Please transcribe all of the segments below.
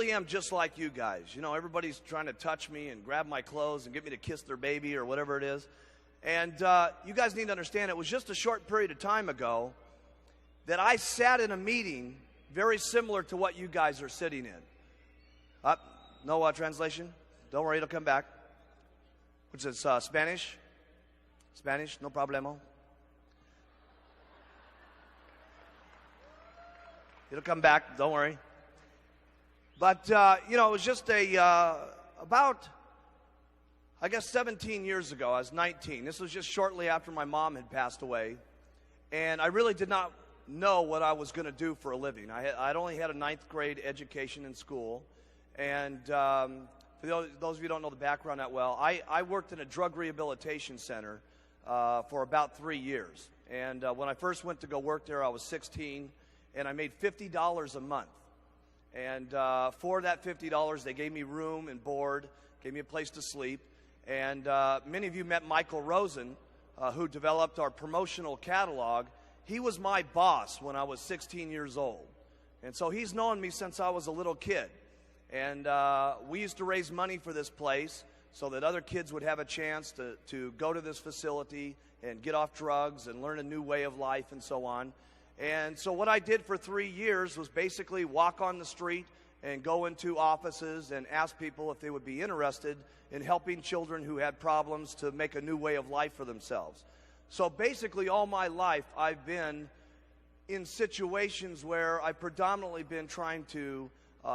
really am just like you guys. You know, everybody's trying to touch me and grab my clothes and get me to kiss their baby or whatever it is. And you guys need to understand, it was just a short period of time ago that I sat in a meeting very similar to what you guys are sitting in. No translation? Don't worry, it'll come back. Which is Spanish? Spanish, no problemo. It'll come back, don't worry. But, you know, it was just about, I guess, 17 years ago. I was 19. This was just shortly after my mom had passed away. And I really did not know what I was going to do for a living. I'd only had a 9th grade education in school. And for those of you who don't know the background that well, I worked in a drug rehabilitation center for about 3 years. And when I first went to go work there, I was 16, and I made $50 a month. And for that $50, they gave me room and board, gave me a place to sleep. And many of you met Michael Rosen, who developed our promotional catalog. He was my boss when I was 16 years old. And so he's known me since I was a little kid. And we used to raise money for this place so that other kids would have a chance to go to this facility and get off drugs and learn a new way of life and so on. And so what I did for 3 years was basically walk on the street and go into offices and ask people if they would be interested in helping children who had problems to make a new way of life for themselves. So basically all my life I've been in situations where I've predominantly been trying to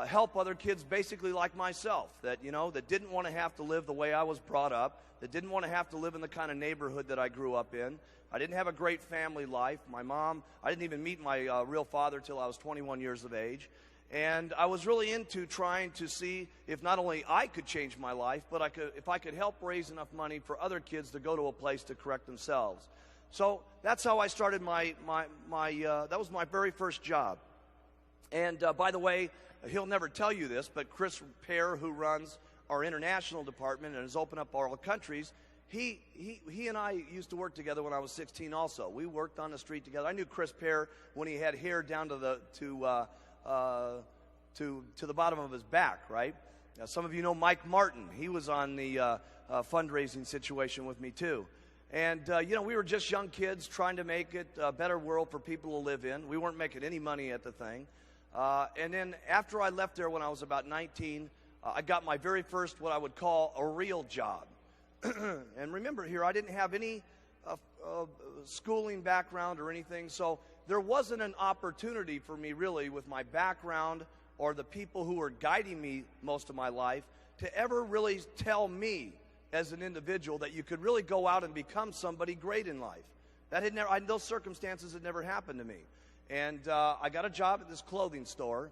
help other kids basically like myself, that, you know, that didn't want to have to live the way I was brought up, that didn't want to have to live in the kind of neighborhood that I grew up in. I didn't have a great family life. My mom, I didn't even meet my real father till I was 21 years of age. And I was really into trying to see if not only I could change my life, but if I could help raise enough money for other kids to go to a place to correct themselves. So that's how I started that was my very first job. And by the way, he'll never tell you this, but Chris Pear, who runs our international department and has opened up all countries, he and I used to work together when I was 16 also. We worked on the street together. I knew Chris Pear when he had hair down to the bottom of his back, right? Now, some of you know Mike Martin. He was on the fundraising situation with me too. And, you know, we were just young kids trying to make it a better world for people to live in. We weren't making any money at the thing. And then after I left there when I was about 19, I got my very first what I would call a real job. And remember here, I didn't have any schooling background or anything, so there wasn't an opportunity for me really with my background or the people who were guiding me most of my life to ever really tell me as an individual that you could really go out and become somebody great in life. That had never, those circumstances had never happened to me. And I got a job at this clothing store.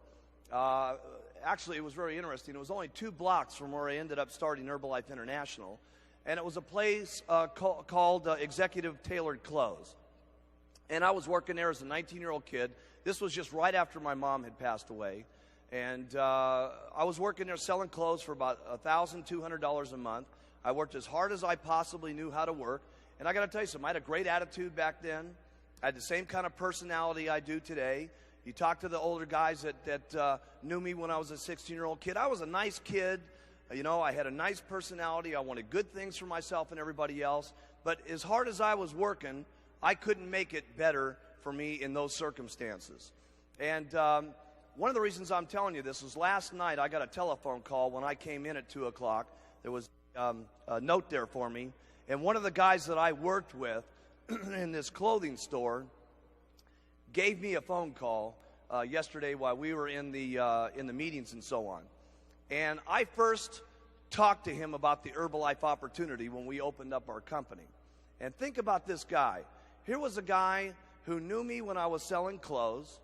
Actually, it was very interesting. It was only 2 blocks from where I ended up starting Herbalife International. And it was a place called Executive Tailored Clothes. And I was working there as a 19-year-old kid. This was just right after my mom had passed away. And I was working there selling clothes for about $1,200 a month. I worked as hard as I possibly knew how to work. And I got to tell you something, I had a great attitude back then. I had the same kind of personality I do today. You talk to the older guys that knew me when I was a 16-year-old kid. I was a nice kid. You know, I had a nice personality. I wanted good things for myself and everybody else. But as hard as I was working, I couldn't make it better for me in those circumstances. And one of the reasons I'm telling you this is last night I got a telephone call when I came in at 2 o'clock. There was a note there for me. And one of the guys that I worked with in this clothing store gave me a phone call yesterday while we were in the meetings and so on. And I first talked to him about the Herbalife opportunity when we opened up our company. And think about this guy. Here was a guy who knew me when I was selling clothes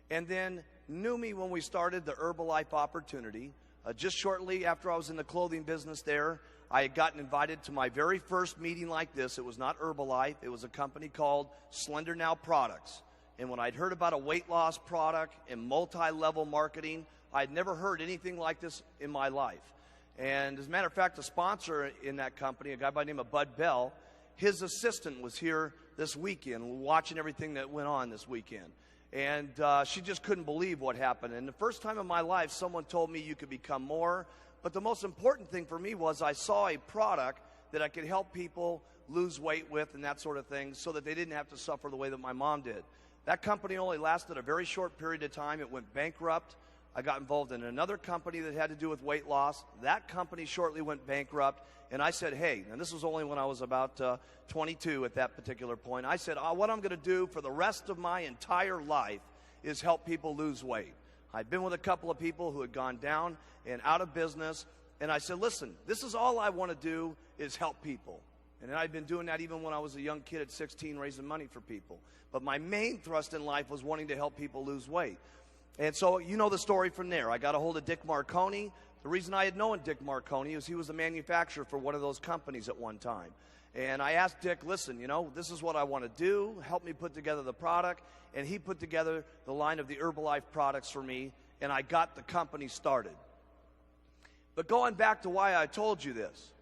and then knew me when we started the Herbalife opportunity. Just shortly after I was in the clothing business there, I had gotten invited to my very first meeting like this. It was not Herbalife. It was a company called Slender Now Products. And when I'd heard about a weight loss product and multi-level marketing, I'd never heard anything like this in my life. And as a matter of fact, the sponsor in that company, a guy by the name of Bud Bell, his assistant was here this weekend watching everything that went on this weekend. And she just couldn't believe what happened. And the first time in my life, someone told me you could become more. But the most important thing for me was I saw a product that I could help people lose weight with and that sort of thing so that they didn't have to suffer the way that my mom did. That company only lasted a very short period of time. It went bankrupt. I got involved in another company that had to do with weight loss. That company shortly went bankrupt. And I said, hey, and this was only when I was about 22 at that particular point. I said, what I'm going to do for the rest of my entire life is help people lose weight. I'd been with a couple of people who had gone down and out of business. And I said, listen, this is all I want to do is help people. And I'd been doing that even when I was a young kid at 16, raising money for people. But my main thrust in life was wanting to help people lose weight. And so you know the story from there. I got a hold of Dick Marconi. The reason I had known Dick Marconi is he was a manufacturer for one of those companies at one time. And I asked Dick, listen, you know, this is what I want to do. Help me put together the product. And he put together the line of the Herbalife products for me, and I got the company started. But going back to why I told you this,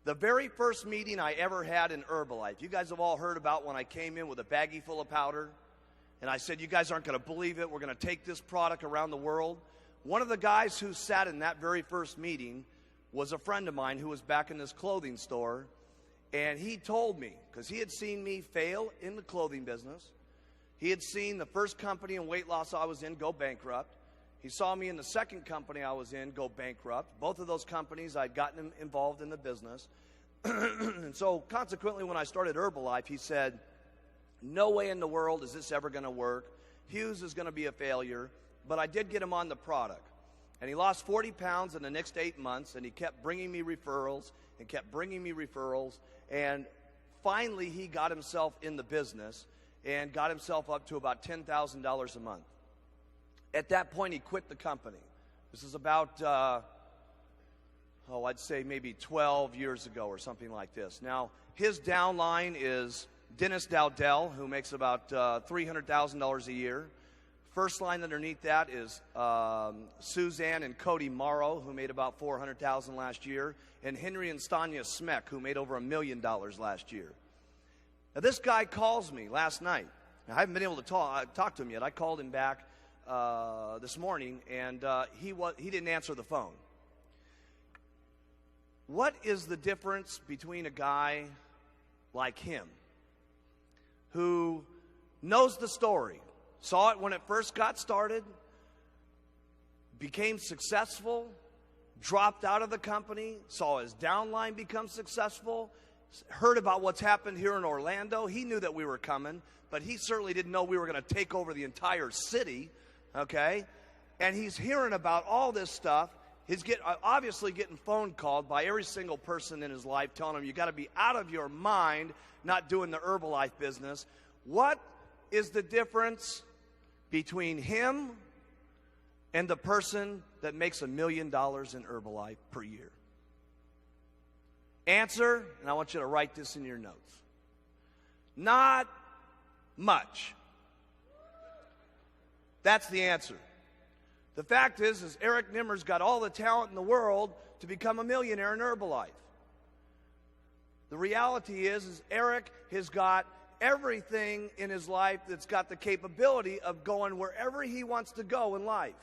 the very first meeting I ever had in Herbalife, you guys have all heard about when I came in with a baggie full of powder, and I said, you guys aren't going to believe it. We're going to take this product around the world. One of the guys who sat in that very first meeting was a friend of mine who was back in this clothing store, and he told me, because he had seen me fail in the clothing business. He had seen the first company in weight loss I was in go bankrupt. He saw me in the second company I was in go bankrupt. Both of those companies, I'd gotten him involved in the business. And so consequently, when I started Herbalife, he said, no way in the world is this ever going to work. Hughes is going to be a failure. But I did get him on the product. And he lost 40 pounds in the next 8 months, and he kept bringing me referrals and kept bringing me referrals. And finally, he got himself in the business and got himself up to about $10,000 a month. At that point, he quit the company. This is about, I'd say maybe 12 years ago or something like this. Now, his downline is Dennis Dowdell, who makes about $300,000 a year. First line underneath that is Suzanne and Cody Morrow, who made about $400,000 last year, and Henry and Stanya Smeck, who made over $1 million last year. Now, this guy calls me last night. I haven't been able to talk to him yet. I called him back this morning, and he didn't answer the phone. What is the difference between a guy like him who knows the story, saw it when it first got started, became successful, dropped out of the company, saw his downline become successful, heard about what's happened here in Orlando. He knew that we were coming, but he certainly didn't know we were going to take over the entire city, okay? And he's hearing about all this stuff. He's obviously getting phone called by every single person in his life telling him, you got to be out of your mind not doing the Herbalife business. What is the difference between him and the person that makes $1 million in Herbalife per year? Answer, and I want you to write this in your notes. Not much. That's the answer. The fact is Eric Nimmer's got all the talent in the world to become a millionaire in Herbalife. The reality is Eric has got everything in his life that's got the capability of going wherever he wants to go in life.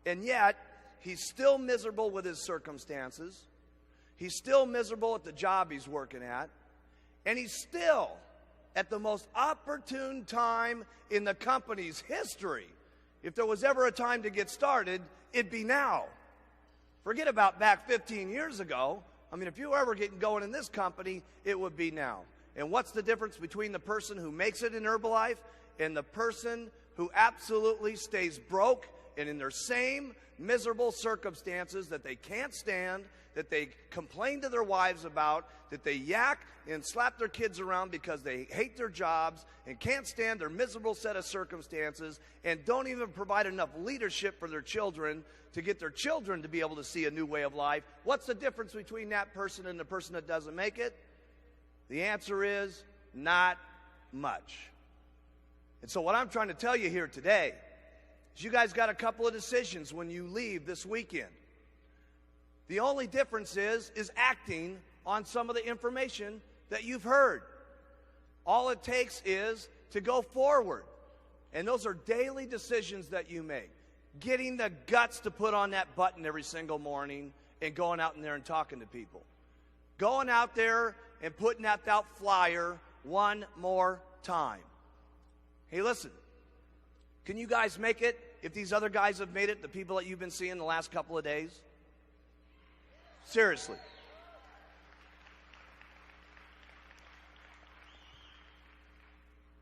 And yet, he's still miserable with his circumstances. He's still miserable at the job he's working at. And he's still at the most opportune time in the company's history. If there was ever a time to get started, it'd be now. Forget about back 15 years ago. I mean, if you were ever getting going in this company, it would be now. And what's the difference between the person who makes it in Herbalife and the person who absolutely stays broke and in their same miserable circumstances that they can't stand, that they complain to their wives about, that they yak and slap their kids around because they hate their jobs and can't stand their miserable set of circumstances and don't even provide enough leadership for their children to get their children to be able to see a new way of life? What's the difference between that person and the person that doesn't make it? The answer is not much. And so what I'm trying to tell you here today is you guys got a couple of decisions when you leave this weekend. The only difference is acting on some of the information that you've heard. All it takes is to go forward And those are daily decisions that you make. Getting the guts to put on that button every single morning and going out in there and talking to people. Going out there and putting out that flyer one more time. Hey, listen, can you guys make it if these other guys have made it, the people that you've been seeing the last couple of days? Seriously.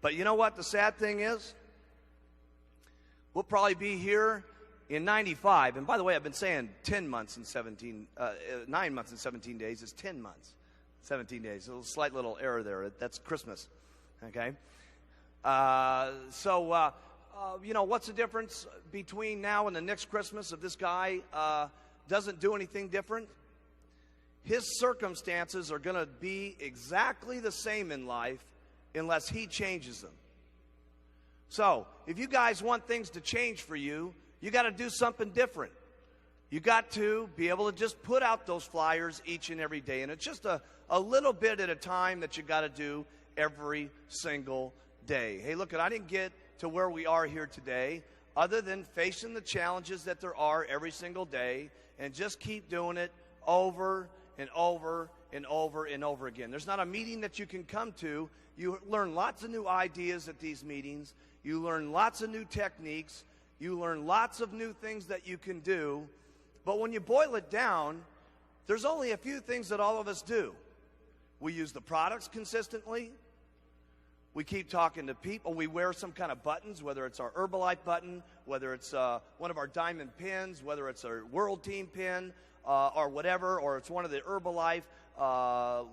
But you know what the sad thing is? We'll probably be here in 95. And by the way, I've been saying 10 months and 9 months and 17 days is 10 months, 17 days. A slight little error there. That's Christmas, okay? You know, what's the difference between now and the next Christmas if this guy doesn't do anything different? His circumstances are going to be exactly the same in life unless he changes them. So, if you guys want things to change for you, you got to do something different. You got to be able to just put out those flyers each and every day. And it's just a little bit at a time that you got to do every single day. Hey, look, I didn't get to where we are here today other than facing the challenges that there are every single day and just keep doing it over and over and over and over again. There's not a meeting that you can come to. You learn lots of new ideas at these meetings. You learn lots of new techniques. You learn lots of new things that you can do. But when you boil it down, there's only a few things that all of us do. We use the products consistently. We keep talking to people. We wear some kind of buttons, whether it's our Herbalife button, whether it's one of our diamond pins, whether it's our World Team pin, or whatever, or it's one of the Herbalife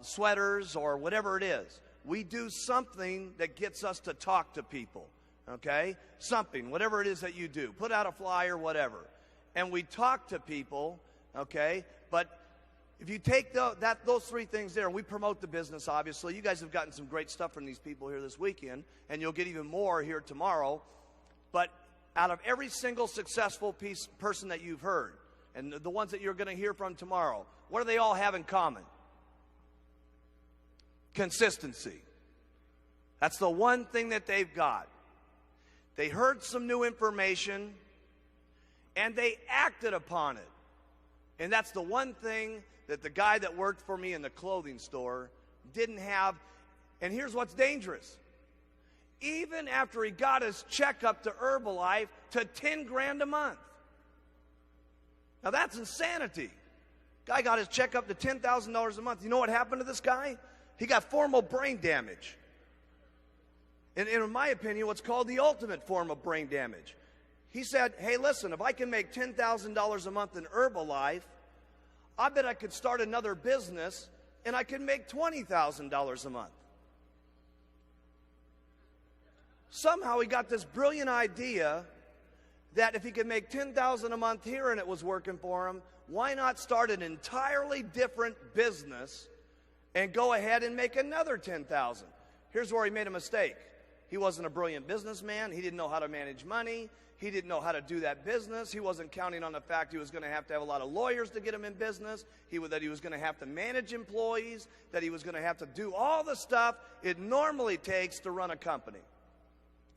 sweaters, or whatever it is. We do something that gets us to talk to people, okay? Something, whatever it is that you do. Put out a flyer, whatever. And we talk to people, okay? But if you take those three things there, we promote the business, obviously. You guys have gotten some great stuff from these people here this weekend, and you'll get even more here tomorrow. But out of every single successful person that you've heard, and the ones that you're going to hear from tomorrow, what do they all have in common? Consistency. That's the one thing that they've got. They heard some new information, and they acted upon it. And that's the one thing that the guy that worked for me in the clothing store didn't have. And here's what's dangerous. Even after he got his checkup to Herbalife to 10 grand a month. Now that's insanity. Guy got his checkup to $10,000 a month. You know what happened to this guy? He got formal brain damage. And in my opinion, what's called the ultimate form of brain damage. He said, hey, listen, if I can make $10,000 a month in Herbalife, I bet I could start another business and I could make $20,000 a month. Somehow he got this brilliant idea that if he could make $10,000 a month here and it was working for him, why not start an entirely different business and go ahead and make another $10,000? Here's where he made a mistake. He wasn't a brilliant businessman. He didn't know how to manage money. He didn't know how to do that business. He wasn't counting on the fact he was going to have a lot of lawyers to get him in business, that he was going to have to manage employees, that he was going to have to do all the stuff it normally takes to run a company.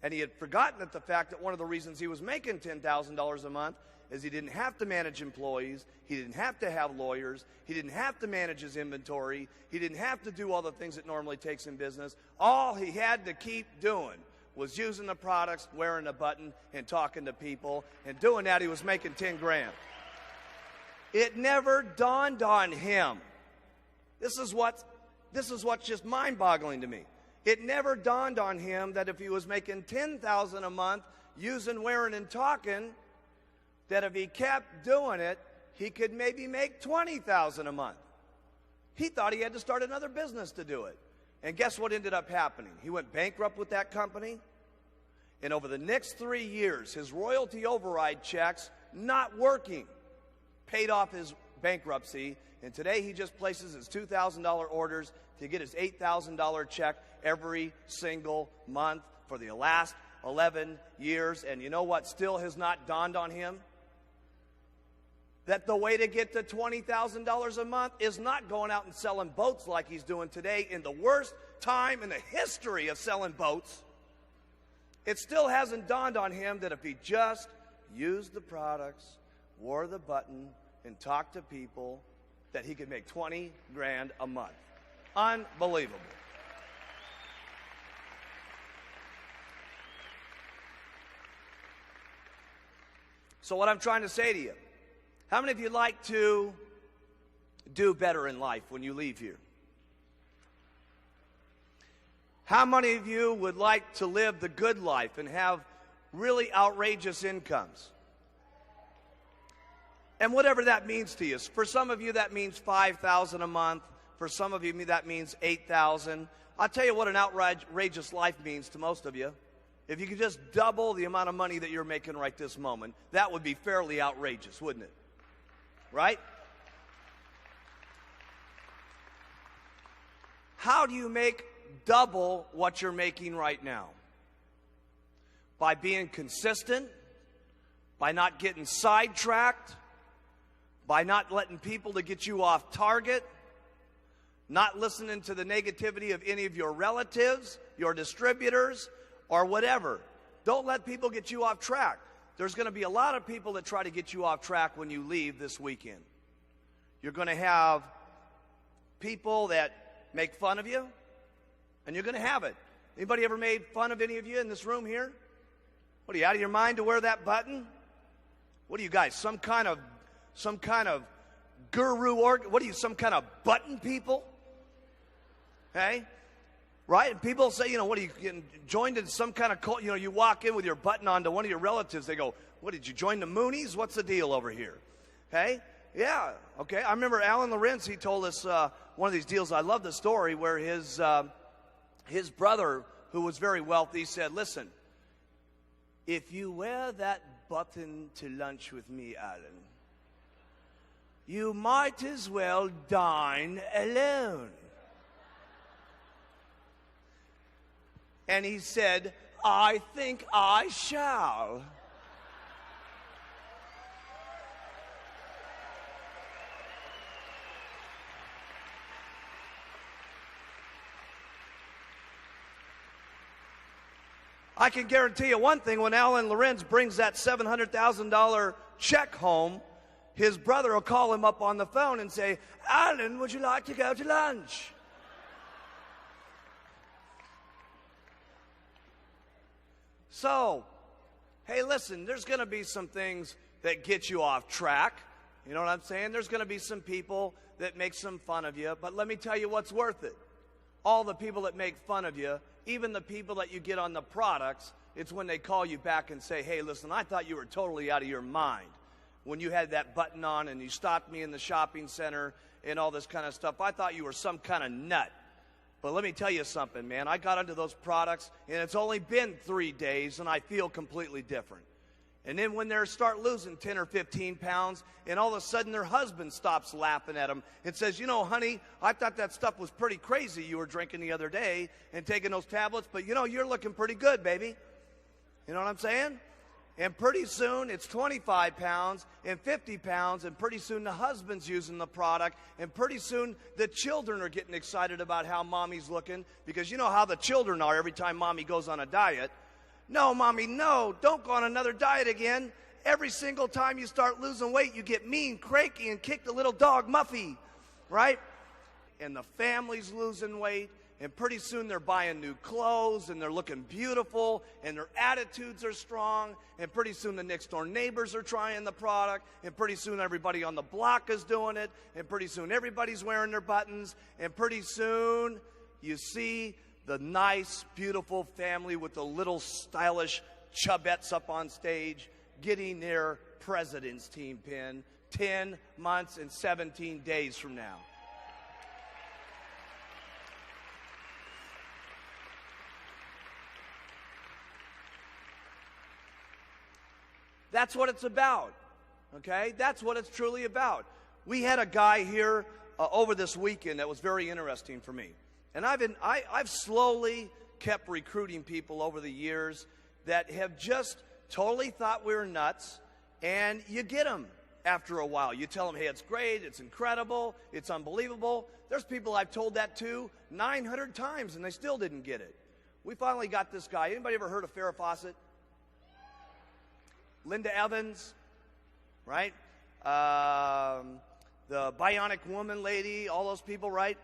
And he had forgotten that the fact that one of the reasons he was making $10,000 a month is he didn't have to manage employees, he didn't have to have lawyers, he didn't have to manage his inventory, he didn't have to do all the things it normally takes in business. All he had to keep doing was using the products, wearing a button, and talking to people. And doing that, he was making 10 grand. It never dawned on him. This is what's just mind-boggling to me. It never dawned on him that if he was making $10,000 a month using, wearing, and talking, that if he kept doing it, he could maybe make $20,000 a month. He thought he had to start another business to do it. And guess what ended up happening? He went bankrupt with that company. And over the next 3 years, his royalty override checks, not working, paid off his bankruptcy. And today he just places his $2,000 orders to get his $8,000 check every single month for the last 11 years. And you know what still has not dawned on him? That the way to get to $20,000 a month is not going out and selling boats like he's doing today in the worst time in the history of selling boats. It still hasn't dawned on him that if he just used the products, wore the button, and talked to people, that he could make 20 grand a month. Unbelievable. So what I'm trying to say to you, how many of you like to do better in life when you leave here? How many of you would like to live the good life and have really outrageous incomes? And whatever that means to you. For some of you, that means $5,000 a month. For some of you, that means $8,000. I'll tell you what an outrageous life means to most of you. If you could just double the amount of money that you're making right this moment, that would be fairly outrageous, wouldn't it? Right? How do you make double what you're making right now? By being consistent, by not getting sidetracked, by not letting people to get you off target, not listening to the negativity of any of your relatives, your distributors, or whatever. Don't let people get you off track. There's going to be a lot of people that try to get you off track when you leave this weekend. You're going to have people that make fun of you, and you're going to have it. Anybody ever made fun of any of you in this room here? What, are you out of your mind to wear that button? What are you guys, some kind of guru what are you, some kind of button people? Hey? Right? And people say, what are you getting joined in some kind of cult? You walk in with your button on to one of your relatives. They go, what, did you join the Moonies? What's the deal over here? Hey? Yeah. Okay. I remember Alan Lorenz, he told us one of these deals. I love the story where his brother, who was very wealthy, said, listen, if you wear that button to lunch with me, Alan, you might as well dine alone. And he said, I think I shall. I can guarantee you one thing, when Alan Lorenz brings that $700,000 check home, his brother will call him up on the phone and say, Alan, would you like to go to lunch? So, hey, listen, there's going to be some things that get you off track. You know what I'm saying? There's going to be some people that make some fun of you, but let me tell you what's worth it. All the people that make fun of you, even the people that you get on the products, it's when they call you back and say, hey, listen, I thought you were totally out of your mind when you had that button on and you stopped me in the shopping center and all this kind of stuff. I thought you were some kind of nut. But let me tell you something, man. I got into those products, and it's only been 3 days, and I feel completely different. And then when they start losing 10 or 15 pounds, and all of a sudden their husband stops laughing at them and says, honey, I thought that stuff was pretty crazy you were drinking the other day and taking those tablets, but you're looking pretty good, baby. You know what I'm saying? And pretty soon it's 25 pounds and 50 pounds, and pretty soon the husband's using the product, and pretty soon the children are getting excited about how mommy's looking, because you know how the children are every time mommy goes on a diet. No, mommy, no, don't go on another diet again. Every single time you start losing weight, you get mean, cranky, and kick the little dog Muffy, right? And the family's losing weight, and pretty soon they're buying new clothes, and they're looking beautiful, and their attitudes are strong, and pretty soon the next door neighbors are trying the product, and pretty soon everybody on the block is doing it, and pretty soon everybody's wearing their buttons, and pretty soon you see the nice, beautiful family with the little stylish chubettes up on stage getting their president's team pin 10 months and 17 days from now. That's what it's about, okay? That's what it's truly about. We had a guy here over this weekend that was very interesting for me. And I've slowly kept recruiting people over the years that have just totally thought we were nuts, and you get them after a while. You tell them, hey, it's great, it's incredible, it's unbelievable. There's people I've told that to 900 times, and they still didn't get it. We finally got this guy. Anybody ever heard of Farrah Fawcett? Linda Evans, right? The Bionic Woman lady, all those people, right?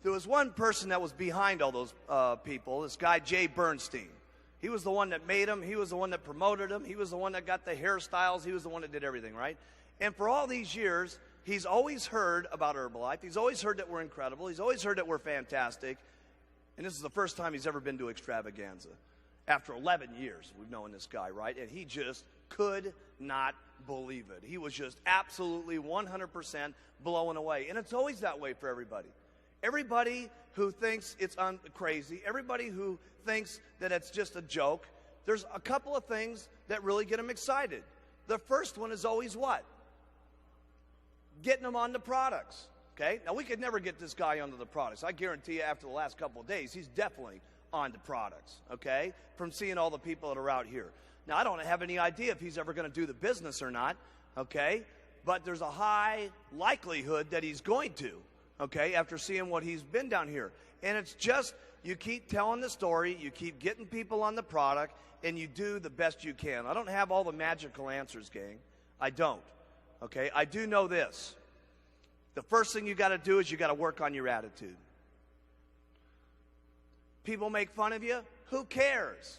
There was one person that was behind all those people, this guy Jay Bernstein. He was the one that made them. He was the one that promoted them. He was the one that got the hairstyles. He was the one that did everything, right? And for all these years, he's always heard about Herbalife. He's always heard that we're incredible. He's always heard that we're fantastic. And this is the first time he's ever been to Extravaganza. After 11 years, we've known this guy, right? And he just could not believe it. He was just absolutely 100% blown away. And it's always that way for everybody. Everybody who thinks it's crazy, everybody who thinks that it's just a joke, there's a couple of things that really get them excited. The first one is always what? Getting them on the products. Okay? Now, we could never get this guy onto the products. I guarantee you after the last couple of days, he's definitely on the products, okay, from seeing all the people that are out here. Now, I don't have any idea if he's ever going to do the business or not, okay, but there's a high likelihood that he's going to, okay, after seeing what he's been down here. And it's just, you keep telling the story, you keep getting people on the product, and you do the best you can. I don't have all the magical answers, gang. I don't, okay? I do know this. The first thing you got to do is you got to work on your attitude. People make fun of you. Who cares?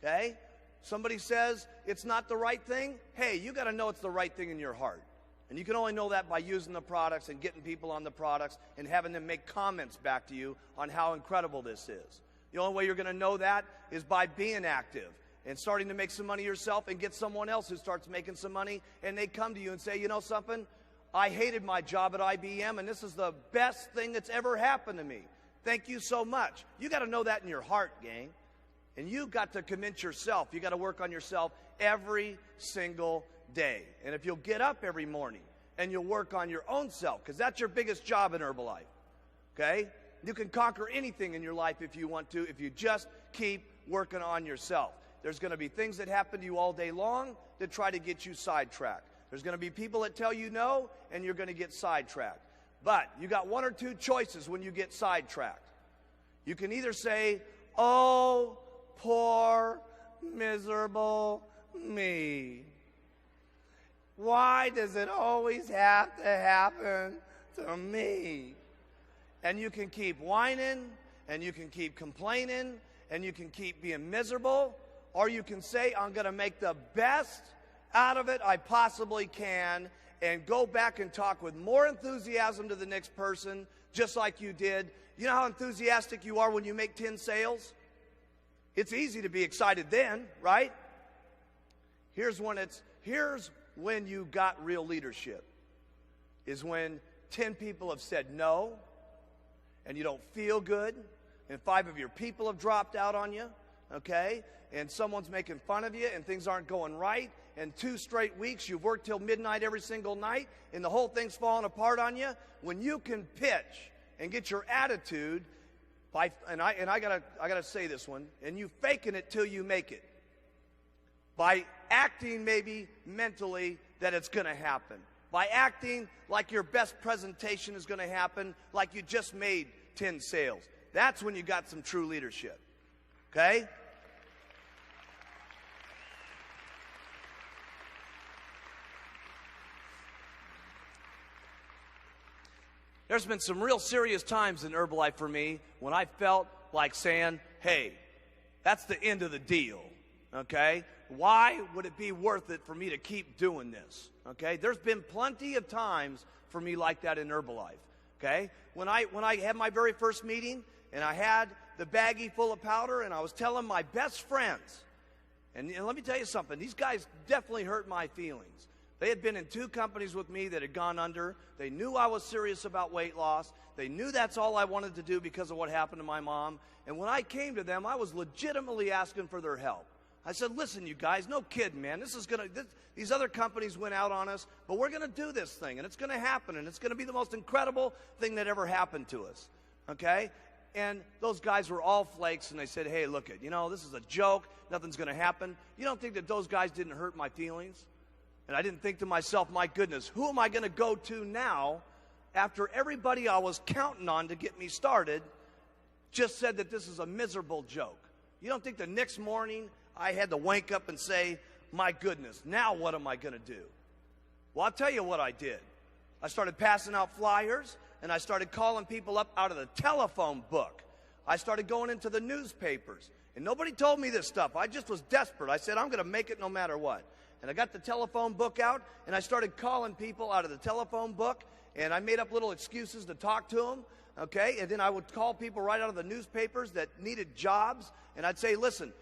Okay? Somebody says it's not the right thing. Hey, you got to know it's the right thing in your heart. And you can only know that by using the products and getting people on the products and having them make comments back to you on how incredible this is. The only way you're going to know that is by being active and starting to make some money yourself and get someone else who starts making some money, and they come to you and say, you know something? I hated my job at IBM, and this is the best thing that's ever happened to me. Thank you so much. You got to know that in your heart, gang. And you got to convince yourself. You got to work on yourself every single day. And if you'll get up every morning and you'll work on your own self, because that's your biggest job in Herbalife, okay? You can conquer anything in your life if you want to, if you just keep working on yourself. There's going to be things that happen to you all day long that try to get you sidetracked. There's going to be people that tell you no, and you're going to get sidetracked. But you got one or two choices when you get sidetracked. You can either say, oh, poor, miserable me. Why does it always have to happen to me? And you can keep whining, and you can keep complaining, and you can keep being miserable, or you can say, I'm going to make the best out of it I possibly can, and go back and talk with more enthusiasm to the next person, just like you did. You know how enthusiastic you are when you make 10 sales? It's easy to be excited then, right? Here's when you got real leadership, is when 10 people have said no, and you don't feel good, and 5 of your people have dropped out on you, okay? And someone's making fun of you, and things aren't going right, and 2 straight weeks you've worked till midnight every single night, and the whole thing's falling apart on you. When you can pitch and get your attitude, and I gotta say this one, and you faking it till you make it, by acting maybe mentally that it's going to happen, by acting like your best presentation is going to happen, like you just made 10 sales. That's when you got some true leadership, okay? There's been some real serious times in Herbalife for me when I felt like saying, hey, that's the end of the deal, okay? Why would it be worth it for me to keep doing this, okay? There's been plenty of times for me like that in Herbalife, okay? When I had my very first meeting and I had the baggie full of powder and I was telling my best friends, and let me tell you something, these guys definitely hurt my feelings. They had been in 2 companies with me that had gone under. They knew I was serious about weight loss. They knew that's all I wanted to do because of what happened to my mom. And when I came to them, I was legitimately asking for their help. I said, listen, you guys, no kidding, man. These other companies went out on us, but we're going to do this thing, and it's going to happen, and it's going to be the most incredible thing that ever happened to us, okay? And those guys were all flakes, and they said, hey, look it, this is a joke. Nothing's going to happen. You don't think that those guys didn't hurt my feelings? And I didn't think to myself, my goodness, who am I going to go to now after everybody I was counting on to get me started just said that this is a miserable joke. You don't think the next morning I had to wake up and say, my goodness, now what am I going to do? Well, I'll tell you what I did. I started passing out flyers, and I started calling people up out of the telephone book. I started going into the newspapers, and nobody told me this stuff. I just was desperate. I said, I'm going to make it no matter what. And I got the telephone book out, and I started calling people out of the telephone book, and I made up little excuses to talk to them, okay? And then I would call people right out of the newspapers that needed jobs, and I'd say, listen,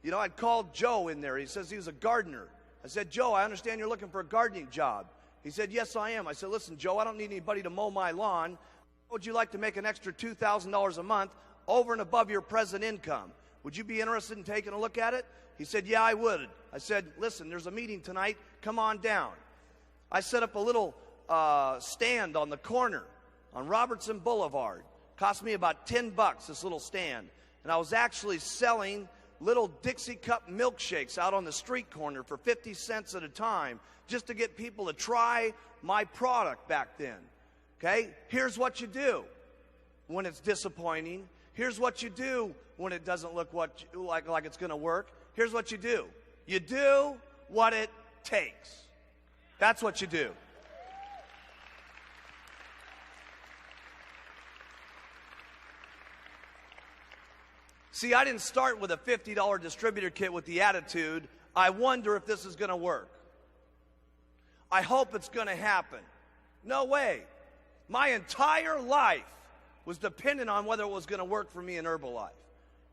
you know, I'd call Joe in there. He says he was a gardener. I said, Joe, I understand you're looking for a gardening job. He said, yes, I am. I said, listen, Joe, I don't need anybody to mow my lawn. Would you like to make an extra $2,000 a month over and above your present income? Would you be interested in taking a look at it? He said, yeah, I would. I said, listen, there's a meeting tonight. Come on down. I set up a little stand on the corner on Robertson Boulevard. Cost me about $10, this little stand. And I was actually selling little Dixie cup milkshakes out on the street corner for 50 cents at a time just to get people to try my product back then. Okay? Here's what you do when it's disappointing. Here's what you do when it doesn't look like it's going to work. Here's what you do. You do what it takes. That's what you do. See, I didn't start with a $50 distributor kit with the attitude, I wonder if this is going to work. I hope it's going to happen. No way. My entire life was dependent on whether it was going to work for me in Herbalife.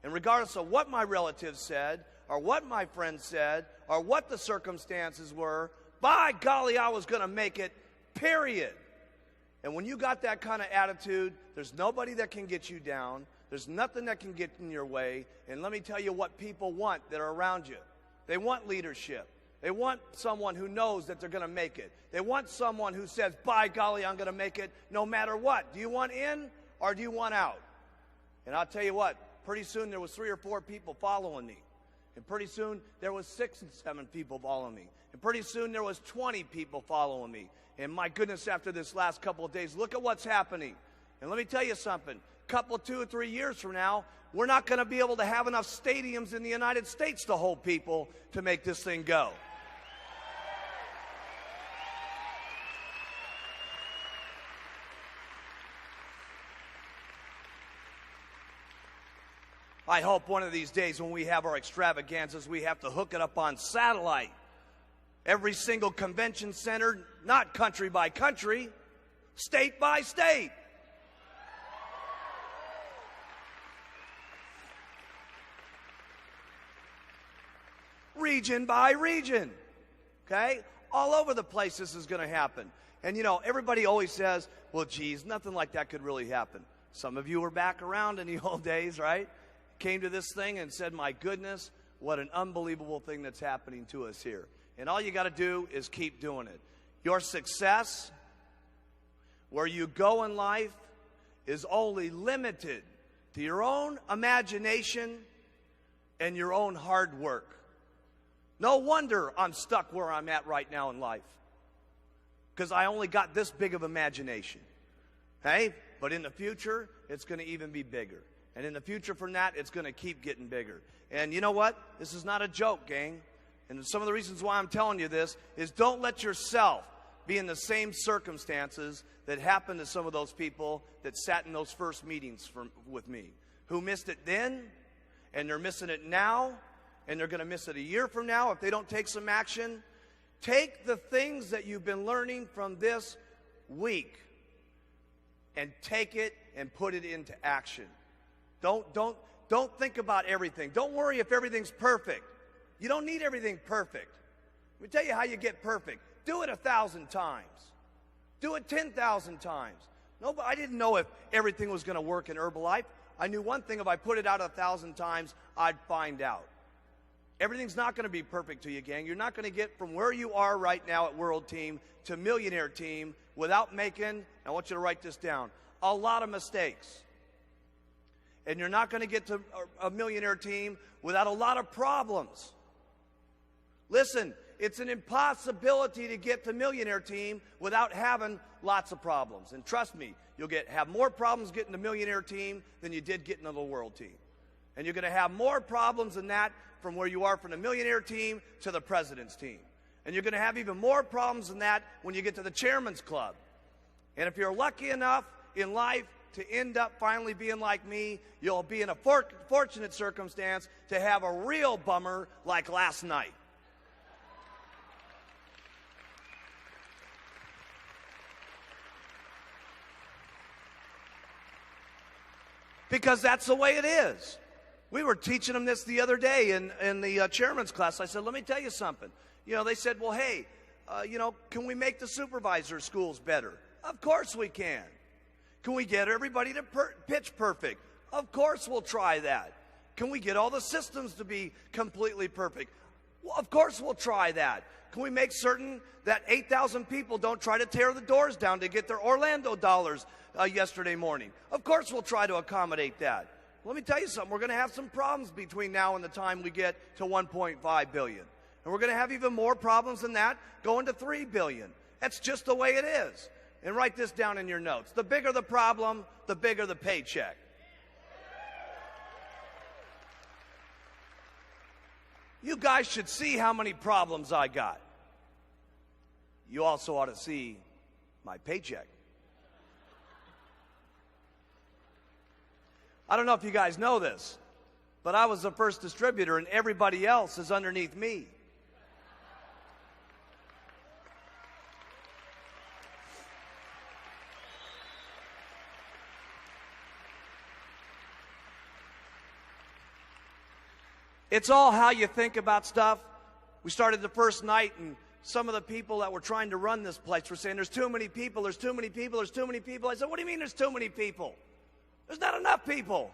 And regardless of what my relatives said, or what my friends said, or what the circumstances were, by golly, I was going to make it, period. And when you got that kind of attitude, there's nobody that can get you down. There's nothing that can get in your way. And let me tell you what people want that are around you. They want leadership. They want someone who knows that they're going to make it. They want someone who says, by golly, I'm going to make it no matter what. Do you want in or do you want out? And I'll tell you what, pretty soon there was 3 or 4 people following me. And pretty soon there was 6 and 7 people following me. And pretty soon there was 20 people following me. And my goodness, after this last couple of days, look at what's happening. And let me tell you something. Couple, 2 or 3 years from now, we're not going to be able to have enough stadiums in the United States to hold people to make this thing go. I hope one of these days when we have our extravaganzas, we have to hook it up on satellite. Every single convention center, not country by country, state by state. Region by region, okay? All over the place this is going to happen. And, you know, everybody always says, well, geez, nothing like that could really happen. Some of you were back around in the old days, right? Came to this thing and said, my goodness, what an unbelievable thing that's happening to us here. And all you got to do is keep doing it. Your success, where you go in life, is only limited to your own imagination and your own hard work. No wonder I'm stuck where I'm at right now in life, because I only got this big of imagination. Hey, but in the future, it's going to even be bigger. And in the future from that, it's going to keep getting bigger. And you know what? This is not a joke, gang. And some of the reasons why I'm telling you this is don't let yourself be in the same circumstances that happened to some of those people that sat in those first meetings with me, who missed it then, and they're missing it now, and they're going to miss it a year from now if they don't take some action. Take the things that you've been learning from this week and take it and put it into action. Don't think about everything. Don't worry if everything's perfect. You don't need everything perfect. Let me tell you how you get perfect. Do it 1,000 times. Do it 10,000 times. No, I didn't know if everything was going to work in Herbalife. I knew one thing: if I put it out 1,000 times, I'd find out. Everything's not going to be perfect to you, gang. You're not going to get from where you are right now at World Team to Millionaire Team without making, I want you to write this down, a lot of mistakes. And you're not going to get to a Millionaire Team without a lot of problems. Listen, it's an impossibility to get the millionaire team without having lots of problems. And trust me, you'll have more problems getting the millionaire team than you did getting to the world team. And you're going to have more problems than that from where you are from the millionaire team to the president's team. And you're going to have even more problems than that when you get to the chairman's club. And if you're lucky enough in life to end up finally being like me, you'll be in a fortunate circumstance to have a real bummer like last night. Because that's the way it is. We were teaching them this the other day in the chairman's class. I said, let me tell you something. They said, well, hey, can we make the supervisor schools better? Of course we can. Can we get everybody to pitch perfect? Of course we'll try that. Can we get all the systems to be completely perfect? Well, of course we'll try that. Can we make certain that 8,000 people don't try to tear the doors down to get their Orlando dollars yesterday morning? Of course we'll try to accommodate that. Let me tell you something. We're going to have some problems between now and the time we get to 1.5 billion. And we're going to have even more problems than that going to 3 billion. That's just the way it is. And write this down in your notes. The bigger the problem, the bigger the paycheck. You guys should see how many problems I got. You also ought to see my paycheck. I don't know if you guys know this, but I was the first distributor and everybody else is underneath me. It's all how you think about stuff. We started the first night, and some of the people that were trying to run this place were saying, there's too many people, there's too many people, there's too many people. I said, what do you mean there's too many people? There's not enough people.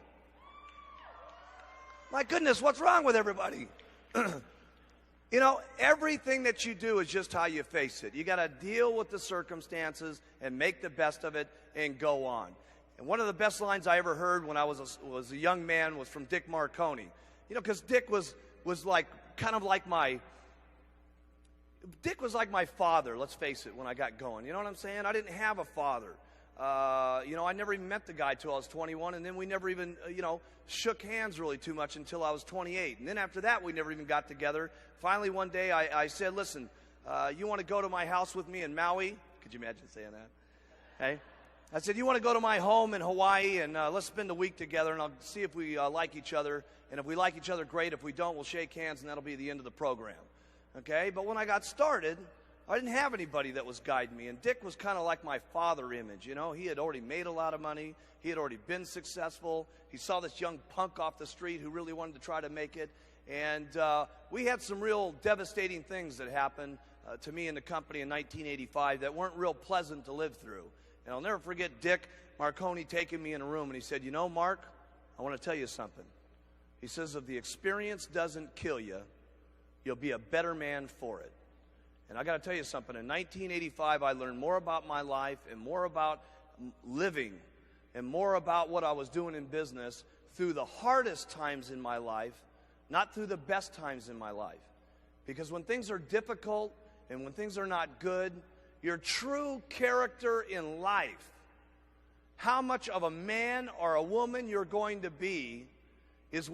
My goodness, what's wrong with everybody? Everything that you do is just how you face it. You got to deal with the circumstances and make the best of it and go on. And one of the best lines I ever heard when I was a young man was from Dick Marconi. Because Dick was like Dick was like my father, let's face it, when I got going. You know what I'm saying? I didn't have a father. I never even met the guy till I was 21, and then we never even, shook hands really too much until I was 28. And then after that, we never even got together. Finally, one day, I said, listen, you want to go to my house with me in Maui? Could you imagine saying that? Hey? I said, you want to go to my home in Hawaii, and let's spend a week together, and I'll see if we like each other. And if we like each other, great. If we don't, we'll shake hands, and that'll be the end of the program. Okay? But when I got started, I didn't have anybody that was guiding me. And Dick was kind of like my father image. He had already made a lot of money. He had already been successful. He saw this young punk off the street who really wanted to try to make it. And we had some real devastating things that happened to me and the company in 1985 that weren't real pleasant to live through. And I'll never forget Dick Marconi taking me in a room, and he said, Mark, I want to tell you something. He says, if the experience doesn't kill you, you'll be a better man for it. And I got to tell you something. In 1985, I learned more about my life and more about living and more about what I was doing in business through the hardest times in my life, not through the best times in my life. Because when things are difficult and when things are not good, your true character in life, how much of a man or a woman you're going to be, is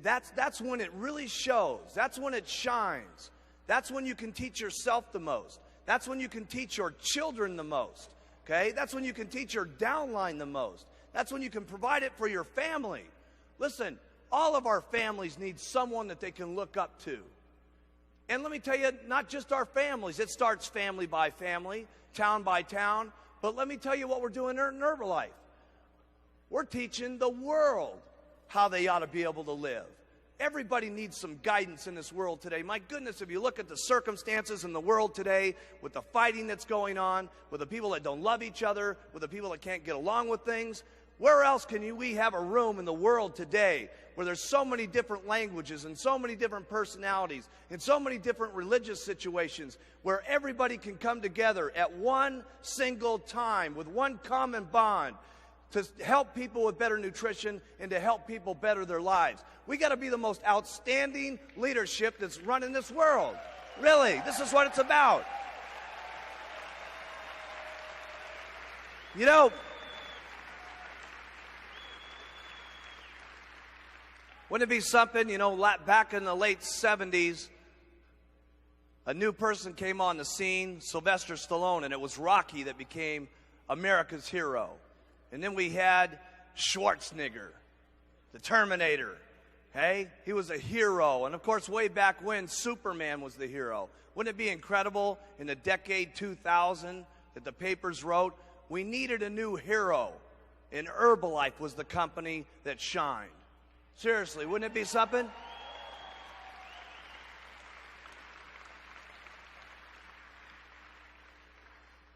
that's when it really shows. That's when it shines. That's when you can teach yourself the most. That's when you can teach your children the most. Okay? That's when you can teach your downline the most. That's when you can provide it for your family. Listen, all of our families need someone that they can look up to. And let me tell you, not just our families. It starts family by family, town by town. But let me tell you what we're doing in Herbalife. We're teaching the world how they ought to be able to live. Everybody needs some guidance in this world today. My goodness, if you look at the circumstances in the world today, with the fighting that's going on, with the people that don't love each other, with the people that can't get along with things, where else can we have a room in the world today where there's so many different languages and so many different personalities and so many different religious situations where everybody can come together at one single time with one common bond to help people with better nutrition and to help people better their lives? We got to be the most outstanding leadership that's running this world. Really, this is what it's about. You know, wouldn't it be something, back in the late 70s, a new person came on the scene, Sylvester Stallone, and it was Rocky that became America's hero. And then we had Schwarzenegger, the Terminator. Hey, he was a hero. And of course, way back when, Superman was the hero. Wouldn't it be incredible in the decade 2000 that the papers wrote, we needed a new hero, and Herbalife was the company that shined. Seriously, wouldn't it be something?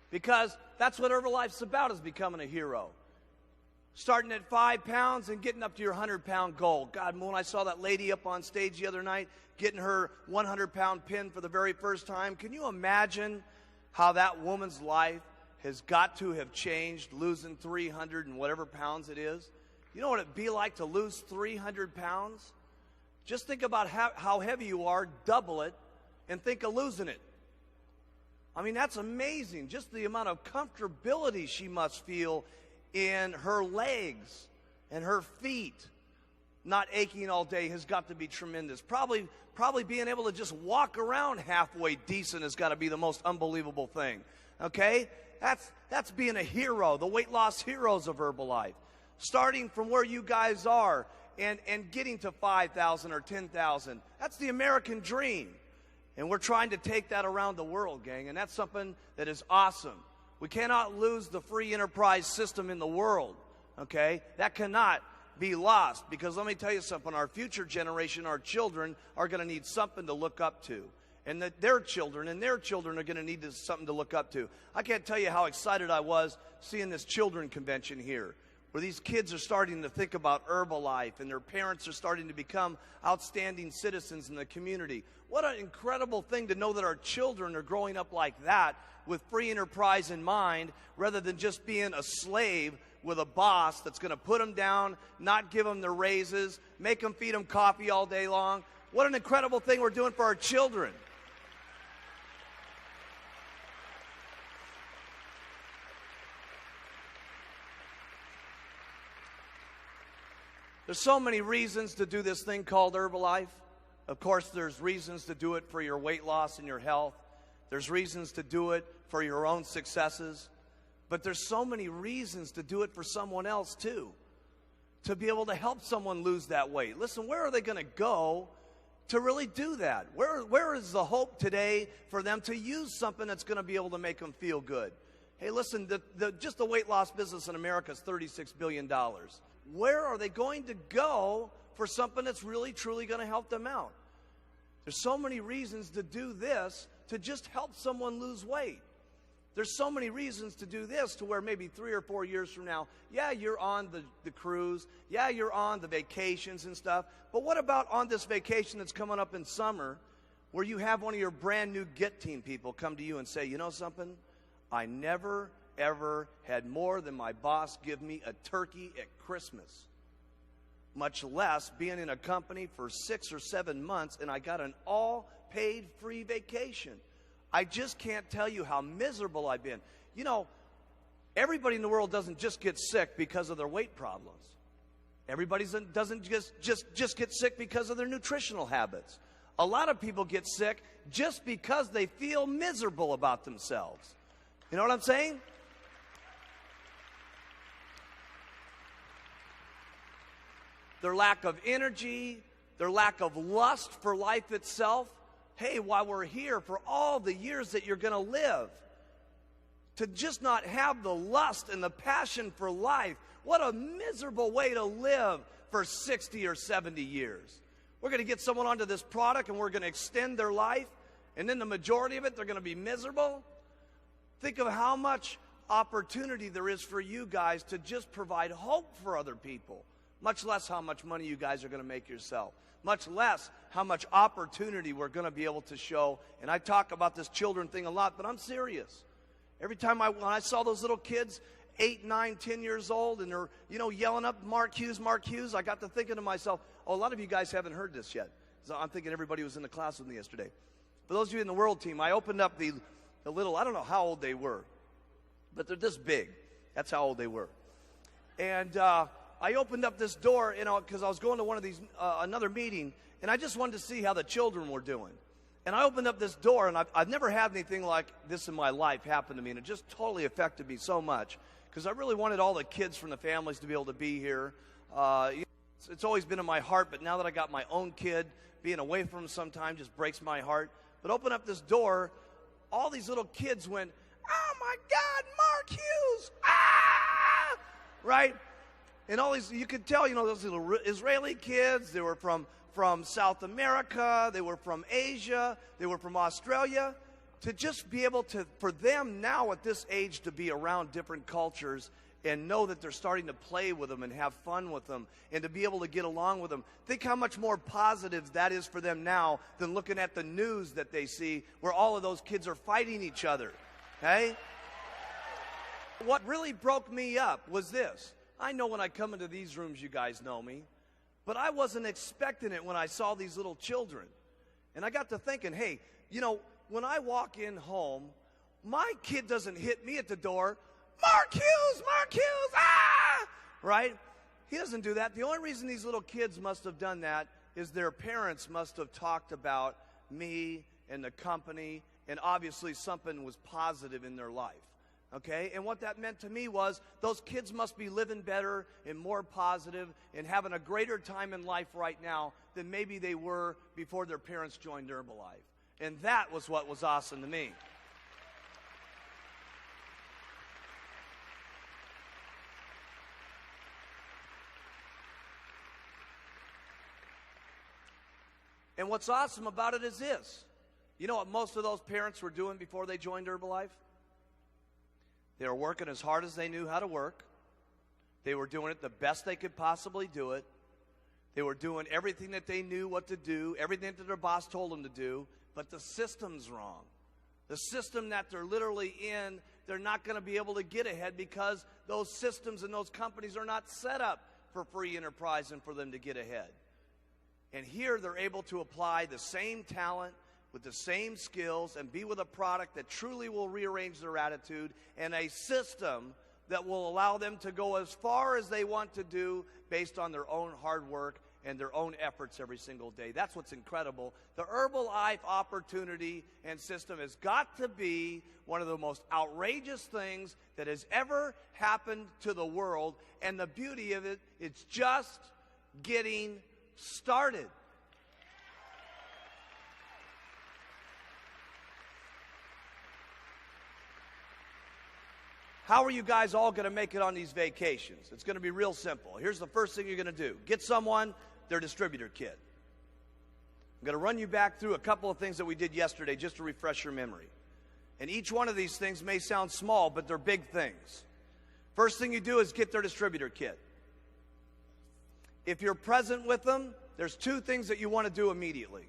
Because that's what Herbalife's about, is becoming a hero. Starting at 5 pounds and getting up to your 100-pound goal. God, when I saw that lady up on stage the other night getting her 100-pound pin for the very first time, can you imagine how that woman's life has got to have changed, losing 300 and whatever pounds it is? You know what it'd be like to lose 300 pounds? Just think about how heavy you are, double it, and think of losing it. I mean, that's amazing. Just the amount of comfortability she must feel in her legs and her feet not aching all day has got to be tremendous. Probably being able to just walk around halfway decent has got to be the most unbelievable thing. Okay? That's being a hero, the weight loss heroes of Herbalife. Starting from where you guys are and getting to 5,000 or 10,000. That's the American dream. And we're trying to take that around the world, gang, and that's something that is awesome. We cannot lose the free enterprise system in the world, okay? That cannot be lost, because let me tell you something, our future generation, our children, are going to need something to look up to. And that their children are going to need something to look up to. I can't tell you how excited I was seeing this children convention here, where these kids are starting to think about Herbalife, and their parents are starting to become outstanding citizens in the community. What an incredible thing to know that our children are growing up like that, with free enterprise in mind, rather than just being a slave with a boss that's going to put them down, not give them their raises, make them feed them coffee all day long. What an incredible thing we're doing for our children. There's so many reasons to do this thing called Herbalife. Of course, there's reasons to do it for your weight loss and your health. There's reasons to do it for your own successes. But there's so many reasons to do it for someone else too. To be able to help someone lose that weight. Listen, where are they going to go to really do that? Where is the hope today for them to use something that's going to be able to make them feel good? Hey, listen, just the weight loss business in America is $36 billion. Where are they going to go for something that's really, truly going to help them out? There's so many reasons to do this, to just help someone lose weight. There's so many reasons to do this to where maybe 3 or 4 years from now, yeah, you're on the cruise, yeah, you're on the vacations and stuff, but what about on this vacation that's coming up in summer, where you have one of your brand new Get Team people come to you and say, you know something, I never ever had more than my boss give me a turkey at Christmas, much less being in a company for 6 or 7 months, and I got an all-paid free vacation. I just can't tell you how miserable I've been. You know, everybody in the world doesn't just get sick because of their weight problems. Everybody doesn't just get sick because of their nutritional habits. A lot of people get sick just because they feel miserable about themselves. You know what I'm saying? Their lack of energy, their lack of lust for life itself. Hey, while we're here, for all the years that you're going to live, to just not have the lust and the passion for life, what a miserable way to live for 60 or 70 years. We're going to get someone onto this product and we're going to extend their life, and then the majority of it, they're going to be miserable. Think of how much opportunity there is for you guys to just provide hope for other people. Much less how much money you guys are going to make yourself. Much less how much opportunity we're going to be able to show. And I talk about this children thing a lot, but I'm serious. Every time when I saw those little kids, 8, 9, 10 years old, and they're, yelling up, Mark Hughes, Mark Hughes, I got to thinking to myself, oh, a lot of you guys haven't heard this yet. So I'm thinking everybody was in the class with me yesterday. For those of you in the World Team, I opened up the little, I don't know how old they were, but they're this big. That's how old they were. And I opened up this door, because I was going to one of these, another meeting, and I just wanted to see how the children were doing. And I opened up this door, and I've never had anything like this in my life happen to me, and it just totally affected me so much, because I really wanted all the kids from the families to be able to be here. It's always been in my heart, but now that I got my own kid, being away from him sometimes just breaks my heart. But open up this door, all these little kids went, "Oh my God, Mark Hughes!" Ah! Right? And all these, you could tell, those little Israeli kids, they were from South America, they were from Asia, they were from Australia. To just be able to, for them now at this age, to be around different cultures and know that they're starting to play with them and have fun with them and to be able to get along with them. Think how much more positive that is for them now than looking at the news that they see where all of those kids are fighting each other. Okay? What really broke me up was this. I know when I come into these rooms, you guys know me, but I wasn't expecting it when I saw these little children. And I got to thinking, hey, when I walk in home, my kid doesn't hit me at the door, "Mark Hughes, Mark Hughes, ah!" Right? He doesn't do that. The only reason these little kids must have done that is their parents must have talked about me and the company, and obviously something was positive in their life. Okay? And what that meant to me was those kids must be living better and more positive and having a greater time in life right now than maybe they were before their parents joined Herbalife. And that was what was awesome to me. And what's awesome about it is this. You know what most of those parents were doing before they joined Herbalife? They were working as hard as they knew how to work. They were doing it the best they could possibly do it. They were doing everything that they knew what to do, everything that their boss told them to do, but the system's wrong. The system that they're literally in, they're not going to be able to get ahead because those systems and those companies are not set up for free enterprise and for them to get ahead. And here they're able to apply the same talent with the same skills and be with a product that truly will rearrange their attitude and a system that will allow them to go as far as they want to do based on their own hard work and their own efforts every single day. That's what's incredible. The Herbalife opportunity and system has got to be one of the most outrageous things that has ever happened to the world. And the beauty of it, it's just getting started. How are you guys all going to make it on these vacations? It's going to be real simple. Here's the first thing you're going to do. Get someone their distributor kit. I'm going to run you back through a couple of things that we did yesterday just to refresh your memory. And each one of these things may sound small, but they're big things. First thing you do is get their distributor kit. If you're present with them, there's two things that you want to do immediately.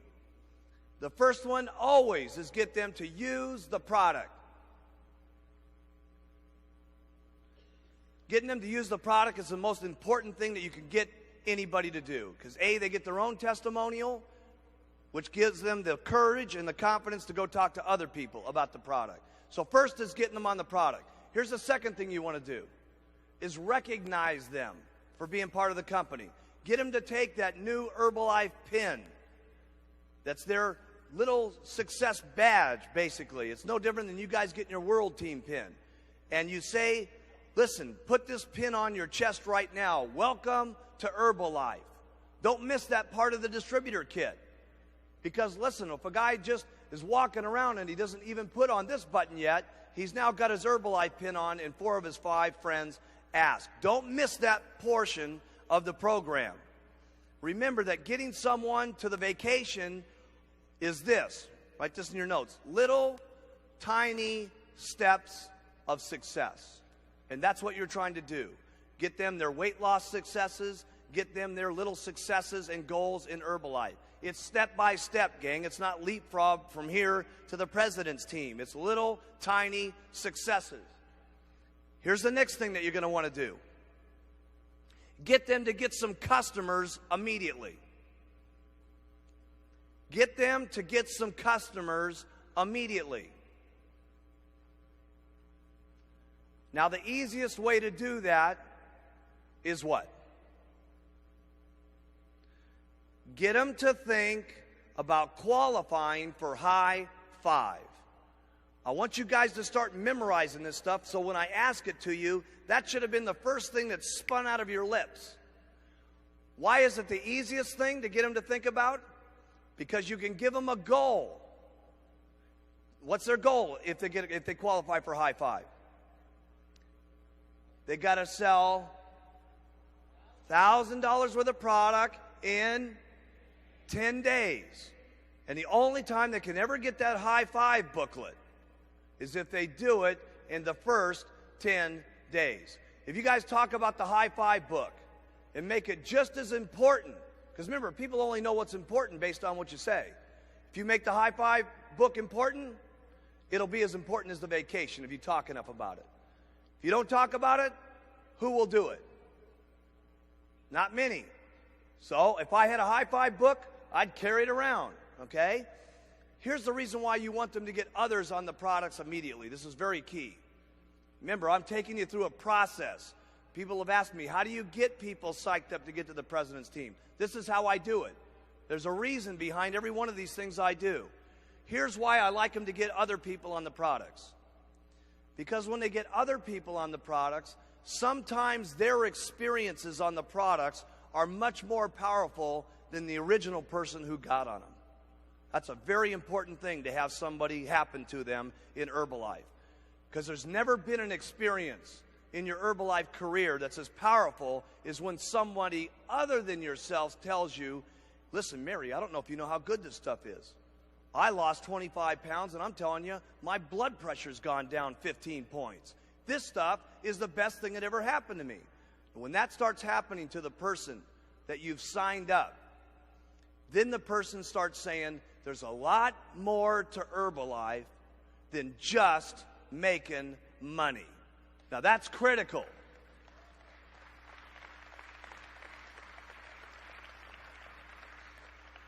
The first one always is get them to use the product. Getting them to use the product is the most important thing that you can get anybody to do. Because A, they get their own testimonial, which gives them the courage and the confidence to go talk to other people about the product. So first is getting them on the product. Here's the second thing you want to do, is recognize them for being part of the company. Get them to take that new Herbalife pin. That's their little success badge, basically. It's no different than you guys getting your World Team pin. And you say, listen, put this pin on your chest right now. Welcome to Herbalife. Don't miss that part of the distributor kit. Because listen, if a guy just is walking around and he doesn't even put on this button yet, he's now got his Herbalife pin on and 4 of his 5 friends ask. Don't miss that portion of the program. Remember that getting someone to the vacation is this. Write this in your notes. Little, tiny steps of success. And that's what you're trying to do. Get them their weight loss successes. Get them their little successes and goals in Herbalife. It's step by step, gang. It's not leapfrog from here to the president's team. It's little, tiny successes. Here's the next thing that you're going to want to do. Get them to get some customers immediately. Get them to get some customers immediately. Now, the easiest way to do that is what? Get them to think about qualifying for high five. I want you guys to start memorizing this stuff, so when I ask it to you, that should have been the first thing that spun out of your lips. Why is it the easiest thing to get them to think about? Because you can give them a goal. What's their goal if they qualify for high five? They got to sell $1,000 worth of product in 10 days. And the only time they can ever get that high five booklet is if they do it in the first 10 days. If you guys talk about the high five book and make it just as important, because remember, people only know what's important based on what you say. If you make the high five book important, it'll be as important as the vacation if you talk enough about it. If you don't talk about it, who will do it? Not many. So if I had a high five book, I'd carry it around, okay? Here's the reason why you want them to get others on the products immediately. This is very key. Remember, I'm taking you through a process. People have asked me, how do you get people psyched up to get to the president's team? This is how I do it. There's a reason behind every one of these things I do. Here's why I like them to get other people on the products. Because when they get other people on the products, sometimes their experiences on the products are much more powerful than the original person who got on them. That's a very important thing to have somebody happen to them in Herbalife. Because there's never been an experience in your Herbalife career that's as powerful as when somebody other than yourself tells you, listen, Mary, I don't know if you know how good this stuff is. I lost 25 pounds, and I'm telling you, my blood pressure's gone down 15 points. This stuff is the best thing that ever happened to me. And when that starts happening to the person that you've signed up, then the person starts saying, there's a lot more to Herbalife than just making money. Now that's critical.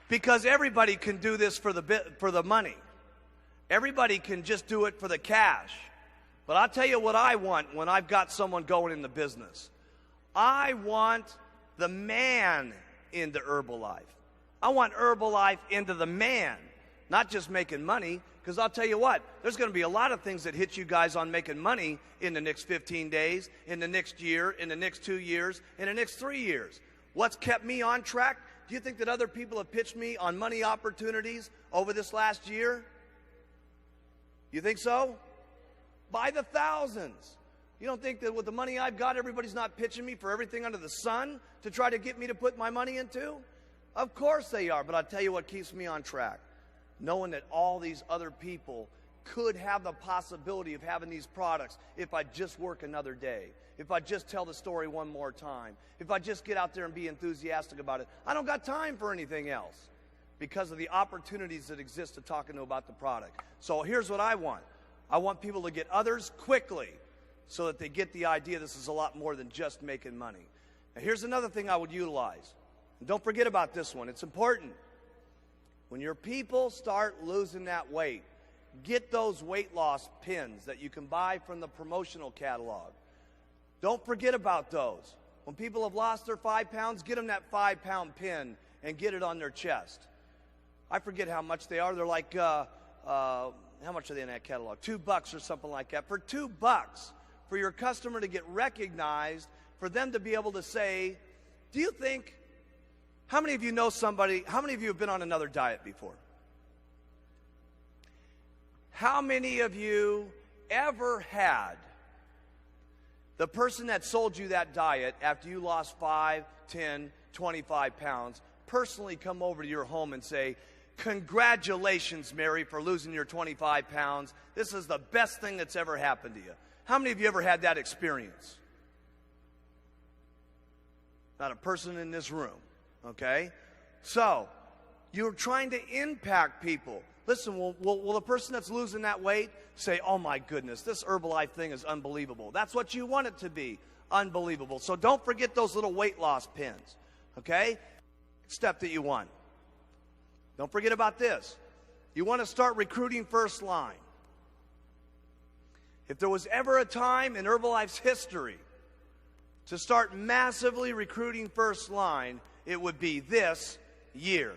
Because everybody can do this for the money. Everybody can just do it for the cash. But I'll tell you what I want when I've got someone going in the business. I want the man into Herbalife. I want Herbalife into the man, not just making money. Because I'll tell you what, there's going to be a lot of things that hit you guys on making money in the next 15 days, in the next year, in the next 2 years, in the next 3 years. What's kept me on track? Do you think that other people have pitched me on money opportunities over this last year? You think so? By the thousands. You don't think that with the money I've got, everybody's not pitching me for everything under the sun to try to get me to put my money into? Of course they are, but I'll tell you what keeps me on track. Knowing that all these other people could have the possibility of having these products if I just work another day, if I just tell the story one more time, if I just get out there and be enthusiastic about it. I don't got time for anything else because of the opportunities that exist to talk to them about the product. So here's what I want. I want people to get others quickly so that they get the idea this is a lot more than just making money. Now here's another thing I would utilize. And don't forget about this one. It's important. When your people start losing that weight, get those weight loss pins that you can buy from the promotional catalog. Don't forget about those. When people have lost their 5 pounds, get them that 5-pound pin and get it on their chest. I forget how much they are. They're like, how much are they in that catalog? $2 or something like that. For $2, for your customer to get recognized, for them to be able to say, do you think, how many of you know somebody, how many of you have been on another diet before? How many of you ever had the person that sold you that diet after you lost 5, 10, 25 pounds personally come over to your home and say, congratulations, Mary, for losing your 25 pounds. This is the best thing that's ever happened to you. How many of you ever had that experience? Not a person in this room. Okay? So, you're trying to impact people. Listen, will the person that's losing that weight say, oh my goodness, this Herbalife thing is unbelievable. That's what you want it to be, unbelievable. So don't forget those little weight loss pins. Okay? Step that you want. Don't forget about this. You want to start recruiting first line. If there was ever a time in Herbalife's history to start massively recruiting first line, it would be this year.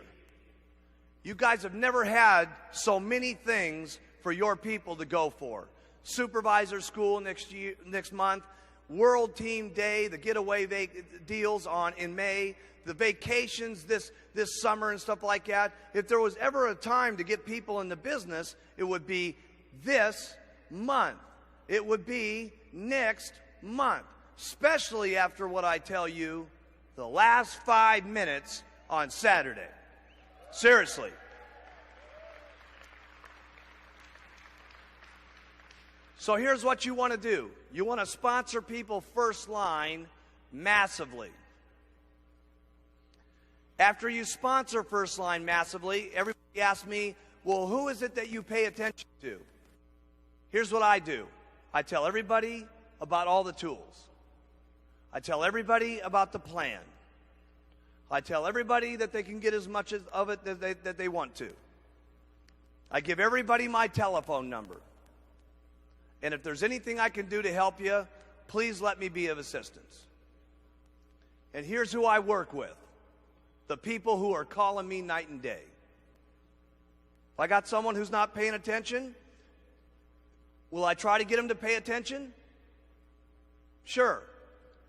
You guys have never had so many things for your people to go for. Supervisor school next month, World Team Day, the getaway deals in May, the vacations this summer and stuff like that. If there was ever a time to get people in the business, it would be this month. It would be next month, especially after what I tell you the last 5 minutes on Saturday. Seriously. So here's what you want to do. You want to sponsor people first line massively. After you sponsor first line massively, everybody asks me, well, who is it that you pay attention to? Here's what I do. I tell everybody about all the tools. I tell everybody about the plan. I tell everybody that they can get as much of it that they want to. I give everybody my telephone number. And if there's anything I can do to help you, please let me be of assistance. And here's who I work with. The people who are calling me night and day. If I got someone who's not paying attention, will I try to get them to pay attention? Sure.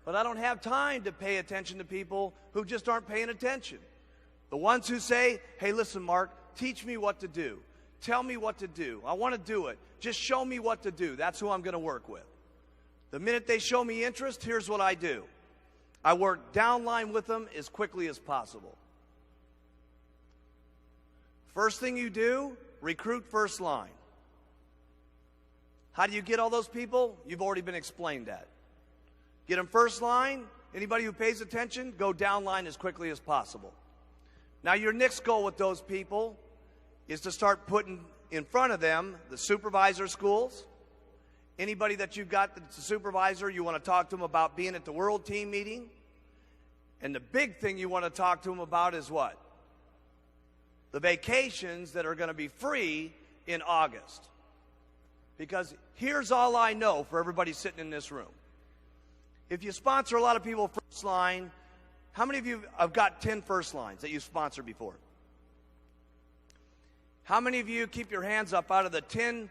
But I don't have time to pay attention to people who just aren't paying attention. The ones who say, hey, listen, Mark, teach me what to do. Tell me what to do. I want to do it. Just show me what to do. That's who I'm going to work with. The minute they show me interest, here's what I do. I work downline with them as quickly as possible. First thing you do, recruit first line. How do you get all those people? You've already been explained that. Get them first line. Anybody who pays attention, go downline as quickly as possible. Now your next goal with those people is to start putting in front of them the supervisor schools. Anybody that you've got that's a supervisor, you want to talk to them about being at the World Team meeting. And the big thing you want to talk to them about is what? The vacations that are going to be free in August. Because here's all I know for everybody sitting in this room. If you sponsor a lot of people first line, how many of you have got 10 first lines that you've sponsored before? How many of you, keep your hands up, out of the 10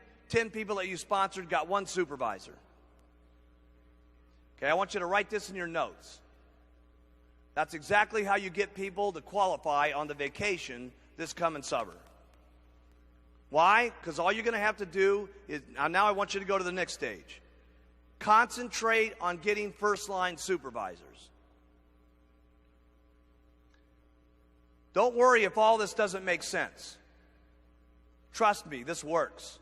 people that you sponsored, got one supervisor? Okay, I want you to write this in your notes. That's exactly how you get people to qualify on the vacation this coming summer. Why? Because all you're going to have to do is, now I want you to go to the next stage. Concentrate on getting first-line supervisors. Don't worry if all this doesn't make sense. Trust me, this works.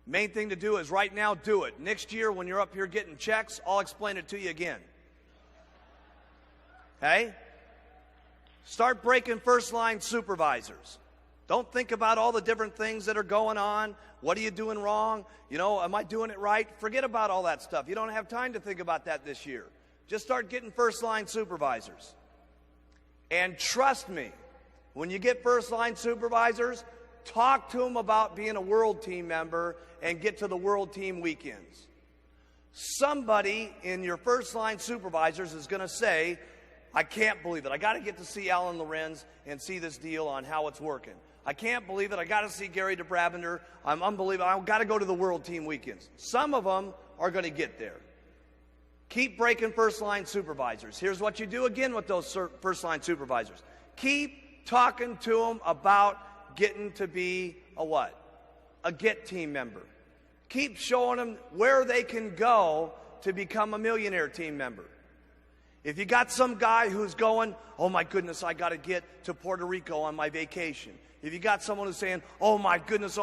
Main thing to do is right now, do it. Next year, when you're up here getting checks, I'll explain it to you again. Okay? Start breaking first-line supervisors. Don't think about all the different things that are going on. What are you doing wrong? You know, am I doing it right? Forget about all that stuff. You don't have time to think about that this year. Just start getting first-line supervisors. And trust me, when you get first-line supervisors, talk to them about being a World Team member and get to the World Team weekends. Somebody in your first-line supervisors is going to say, I can't believe it. I got to get to see Alan Lorenz and see this deal on how it's working. I can't believe it. I got to see Gary DeBravender. I'm unbelievable. I've got to go to the World Team weekends. Some of them are going to get there. Keep breaking first-line supervisors. Here's what you do again with those first-line supervisors. Keep talking to them about getting to be a what? A Get Team member. Keep showing them where they can go to become a Millionaire Team member. If you got some guy who's going, oh my goodness, I got to get to Puerto Rico on my vacation. If you got someone who's saying, oh my goodness,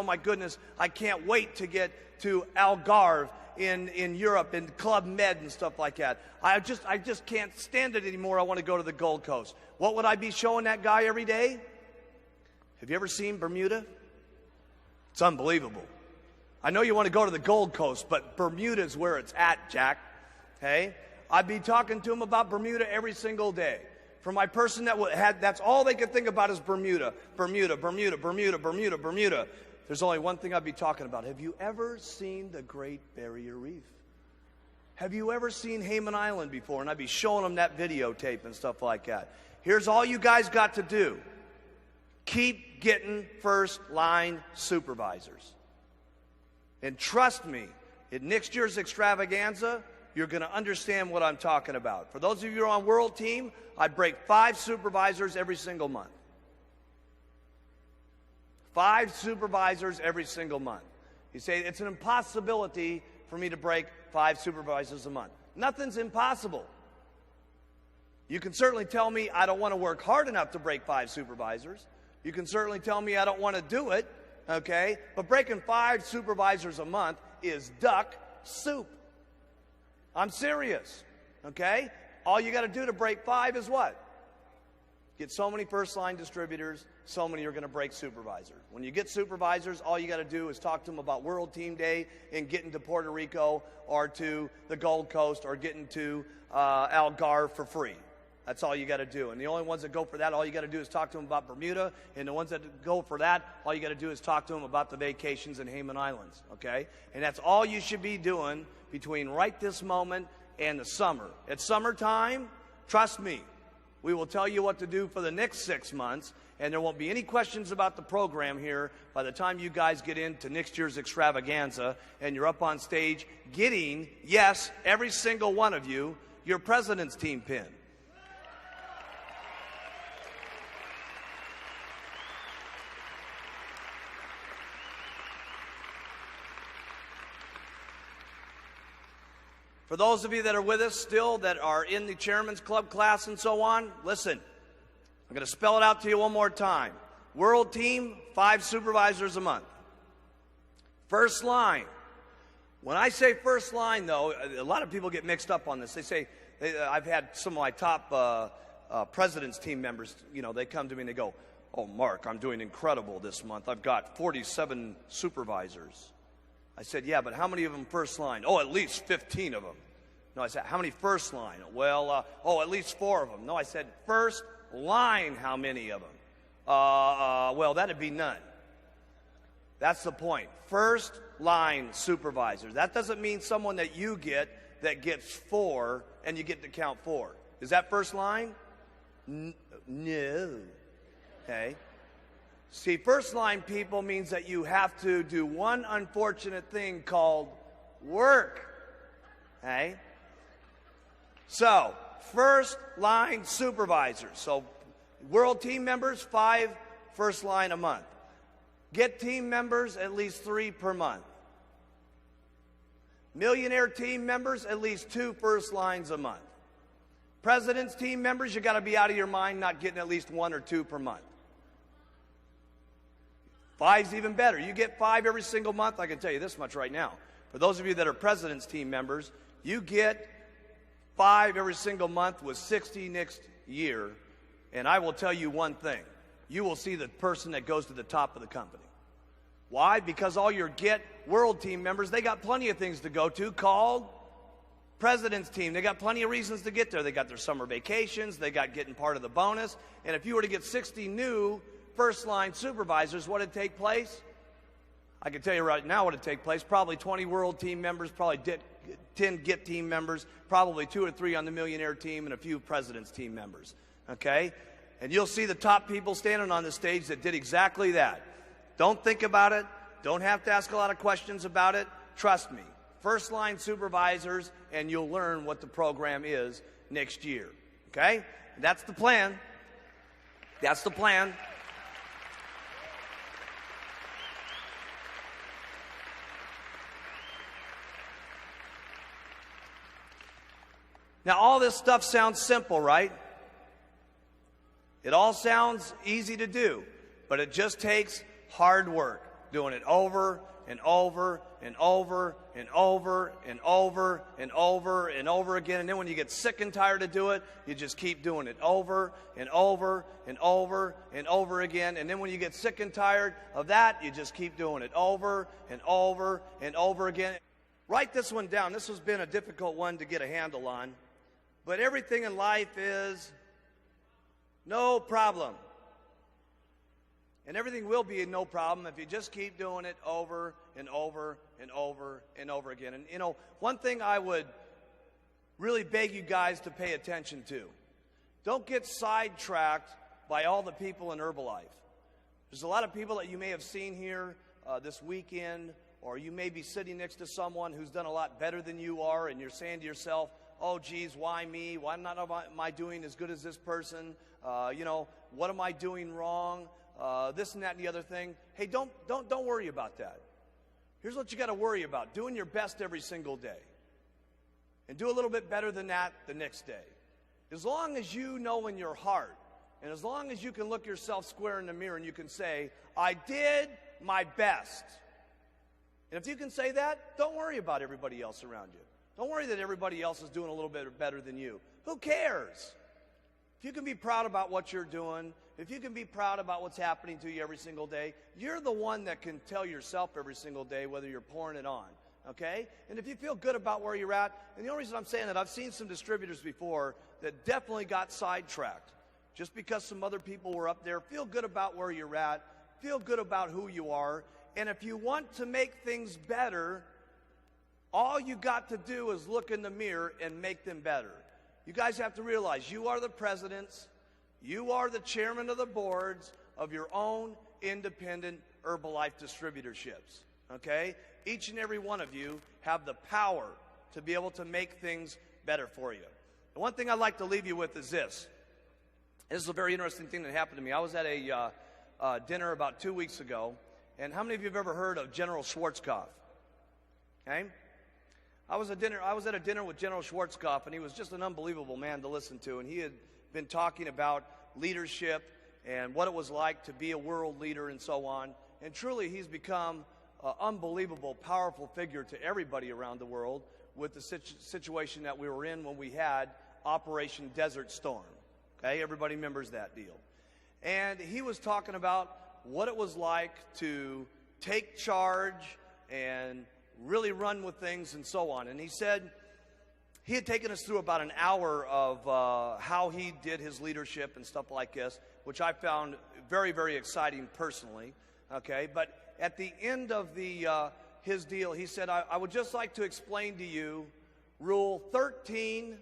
I can't wait to get to Algarve in Europe and Club Med and stuff like that. I just can't stand it anymore. I want to go to the Gold Coast. What would I be showing that guy every day? Have you ever seen Bermuda? It's unbelievable. I know you want to go to the Gold Coast, but Bermuda's where it's at, Jack. Okay? I'd be talking to him about Bermuda every single day. For my person that had, that's all they could think about is Bermuda, Bermuda, Bermuda, Bermuda, Bermuda, Bermuda. There's only one thing I'd be talking about. Have you ever seen the Great Barrier Reef? Have you ever seen Hayman Island before? And I'd be showing them that videotape and stuff like that. Here's all you guys got to do. Keep getting first-line supervisors. And trust me, at next year's extravaganza, you're going to understand what I'm talking about. For those of you who are on World Team, I'd break 5 supervisors every single month. 5 supervisors every single month. You say, it's an impossibility for me to break 5 supervisors a month. Nothing's impossible. You can certainly tell me I don't want to work hard enough to break 5 supervisors. You can certainly tell me I don't want to do it, okay? But breaking 5 supervisors a month is duck soup. I'm serious, okay? All you got to do to break 5 is what? Get so many first-line distributors, so many are going to break supervisors. When you get supervisors, all you got to do is talk to them about World Team Day and getting to Puerto Rico or to the Gold Coast or getting to Algarve for free. That's all you got to do. And the only ones that go for that, all you got to do is talk to them about Bermuda. And the ones that go for that, all you got to do is talk to them about the vacations in Hayman Islands, okay? And that's all you should be doing between right this moment and the summer. At summertime, trust me, we will tell you what to do for the next 6 months, and there won't be any questions about the program here by the time you guys get into next year's extravaganza and you're up on stage getting, yes, every single one of you, your President's Team pin. For those of you that are with us still, that are in the Chairman's Club class and so on, listen, I'm going to spell it out to you one more time. World Team, 5 supervisors a month. First line. When I say first line, though, a lot of people get mixed up on this. They say, I've had some of my top President's Team members, you know, they come to me and they go, oh, Mark, I'm doing incredible this month. I've got 47 supervisors. I said, yeah, but how many of them first line? Oh, at least 15 of them. No, I said, how many first line? Well, at least 4 of them. No, I said, first line, how many of them? Well, that'd be none. That's the point. First line supervisors. That doesn't mean someone that you get that gets 4 and you get to count 4. Is that first line? No. Okay. See, first line people means that you have to do one unfortunate thing called work. Okay? So, first line supervisors. So, World Team members, 5 first line a month. Get team members, at least 3 per month. Millionaire team members, at least 2 first lines a month. President's Team members, you got to be out of your mind not getting at least 1 or 2 per month. 5's even better. You get 5 every single month. I can tell you this much right now. For those of you that are President's Team members, you get 5 every single month with 60 next year. And I will tell you one thing. You will see the person that goes to the top of the company. Why? Because all your Get World Team members, they got plenty of things to go to called President's Team. They got plenty of reasons to get there. They got their summer vacations. They got getting part of the bonus. And if you were to get 60 new first-line supervisors, what would take place? I can tell you right now what would take place. Probably 20 World Team members, probably 10 Get Team members, probably 2 or 3 on the Millionaire Team, and a few President's Team members. Okay? And you'll see the top people standing on the stage that did exactly that. Don't think about it. Don't have to ask a lot of questions about it. Trust me. First-line supervisors, and you'll learn what the program is next year. Okay? That's the plan. That's the plan. Now, all this stuff sounds simple, right? It all sounds easy to do, but it just takes hard work, doing it over and over and over and over and over and over and over again. And then when you get sick and tired to do it, you just keep doing it over and over and over and over again. And then when you get sick and tired of that, you just keep doing it over and over and over again. Write this one down. This has been a difficult one to get a handle on. But everything in life is No problem. And everything will be no problem if you just keep doing it over and over and over and over again. And, you know, one thing I would really beg you guys to pay attention to, don't get sidetracked by all the people in Herbalife. There's a lot of people that you may have seen here this weekend, or you may be sitting next to someone who's done a lot better than you are, and you're saying to yourself, oh, geez, why me? Why am I doing as good as this person? You know, what am I doing wrong? This and that and the other thing. Hey, don't worry about that. Here's what you got to worry about: doing your best every single day, and do a little bit better than that the next day. As long as you know in your heart, and as long as you can look yourself square in the mirror and you can say, I did my best. And if you can say that, don't worry about everybody else around you. Don't worry that everybody else is doing a little bit better than you. Who cares? If you can be proud about what you're doing, if you can be proud about what's happening to you every single day, you're the one that can tell yourself every single day whether you're pouring it on, okay? And if you feel good about where you're at, and the only reason I'm saying that, I've seen some distributors before that definitely got sidetracked just because some other people were up there. Feel good about where you're at. Feel good about who you are. And if you want to make things better, all you got to do is look in the mirror and make them better. You guys have to realize you are the presidents, you are the chairman of the boards of your own independent Herbalife distributorships, okay? Each and every one of you have the power to be able to make things better for you. And one thing I'd like to leave you with is this. This is a very interesting thing that happened to me. I was at a dinner about 2 weeks ago, and how many of you have ever heard of General Schwarzkopf? Okay? I was at a dinner with General Schwarzkopf, and he was just an unbelievable man to listen to. And he had been talking about leadership and what it was like to be a world leader and so on. And truly, he's become an unbelievable, powerful figure to everybody around the world with the situation that we were in when we had Operation Desert Storm. Okay, everybody remembers that deal. And he was talking about what it was like to take charge and really run with things and so on. And he said he had taken us through about an hour of how he did his leadership and stuff like this, which I found very, very exciting personally. Okay, but at the end of his deal, he said, I would just like to explain to you Rule 13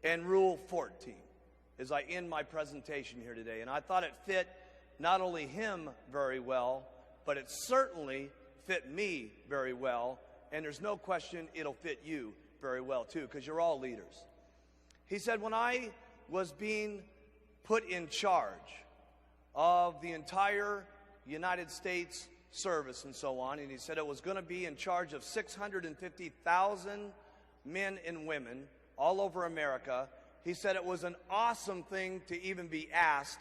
and Rule 14 as I end my presentation here today. And I thought it fit not only him very well, but it certainly fit me very well, and there's no question it'll fit you very well too, because you're all leaders. He said, when I was being put in charge of the entire United States service and so on, and he said it was going to be in charge of 650,000 men and women all over America, he said it was an awesome thing to even be asked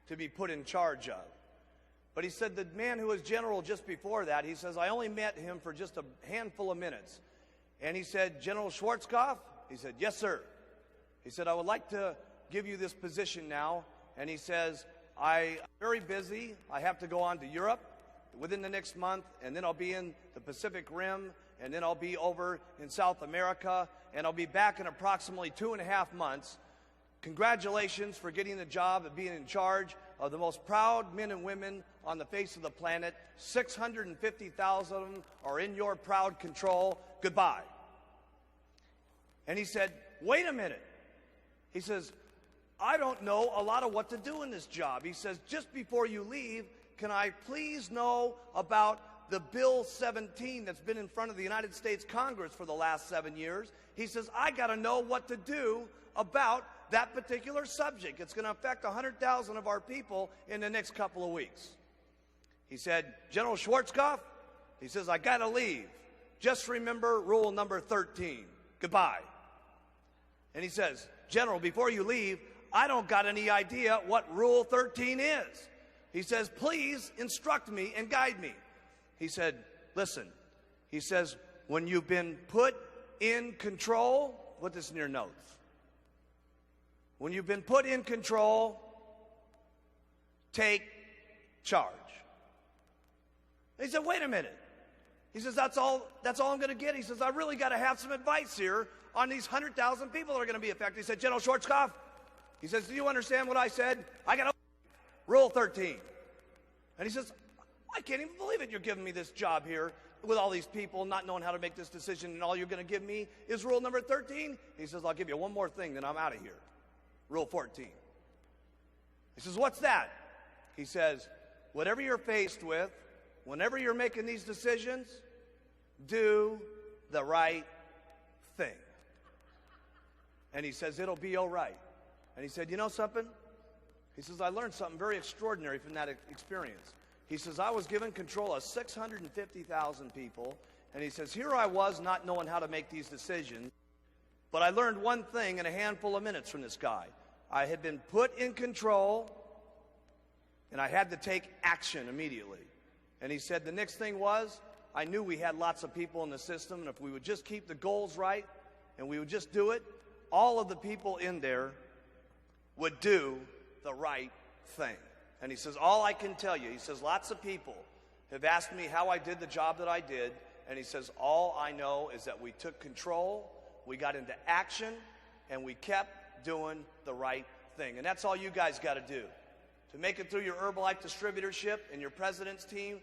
to be put in charge of. But he said the man who was general just before that, he says, I only met him for just a handful of minutes. And he said, General Schwarzkopf? He said, yes, sir. He said, I would like to give you this position now. And he says, I'm very busy. I have to go on to Europe within the next month, and then I'll be in the Pacific Rim, and then I'll be over in South America, and I'll be back in approximately 2.5 months. Congratulations for getting the job of being in charge of the most proud men and women on the face of the planet. 650,000 of them are in your proud control. Goodbye. And he said, wait a minute. He says, I don't know a lot of what to do in this job. He says, just before you leave, can I please know about the Bill 17 that's been in front of the United States Congress for the last 7 years? He says, I got to know what to do about that particular subject. It's going to affect 100,000 of our people in the next couple of weeks. He said, General Schwarzkopf, he says, I got to leave. Just remember rule number 13. Goodbye. And he says, General, before you leave, I don't got any idea what rule 13 is. He says, please instruct me and guide me. He said, listen, he says, when you've been put in control, put this in your notes. When you've been put in control, take charge. He said, wait a minute. He says, that's all I'm going to get. He says, I really got to have some advice here on these 100,000 people that are going to be affected. He said, General Schwarzkopf, He says, do you understand what I said? I got Rule 13. And he says, I can't even believe it. You're giving me this job here with all these people not knowing how to make this decision, and all you're going to give me is rule number 13? He says, I'll give you one more thing, then I'm out of here. Rule 14. He says, what's that? He says, whatever you're faced with, whenever you're making these decisions, do the right thing. And he says, it'll be all right. And he said, you know something? He says, I learned something very extraordinary from that experience. He says, I was given control of 650,000 people. And he says, here I was not knowing how to make these decisions. But I learned one thing in a handful of minutes from this guy. I had been put in control, and I had to take action immediately. And he said the next thing was, I knew we had lots of people in the system, and if we would just keep the goals right, and we would just do it, all of the people in there would do the right thing. And he says, all I can tell you, he says, lots of people have asked me how I did the job that I did, and he says, all I know is that we took control, we got into action, and we kept doing the right thing. And that's all you guys got to do. To make it through your Herbalife distributorship and your president's team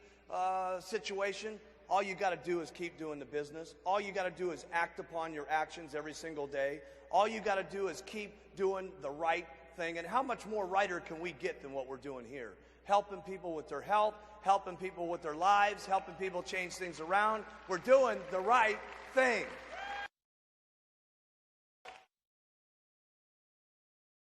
situation, all you got to do is keep doing the business. All you got to do is act upon your actions every single day. All you got to do is keep doing the right thing. And how much more righter can we get than what we're doing here? Helping people with their health, helping people with their lives, helping people change things around. We're doing the right thing.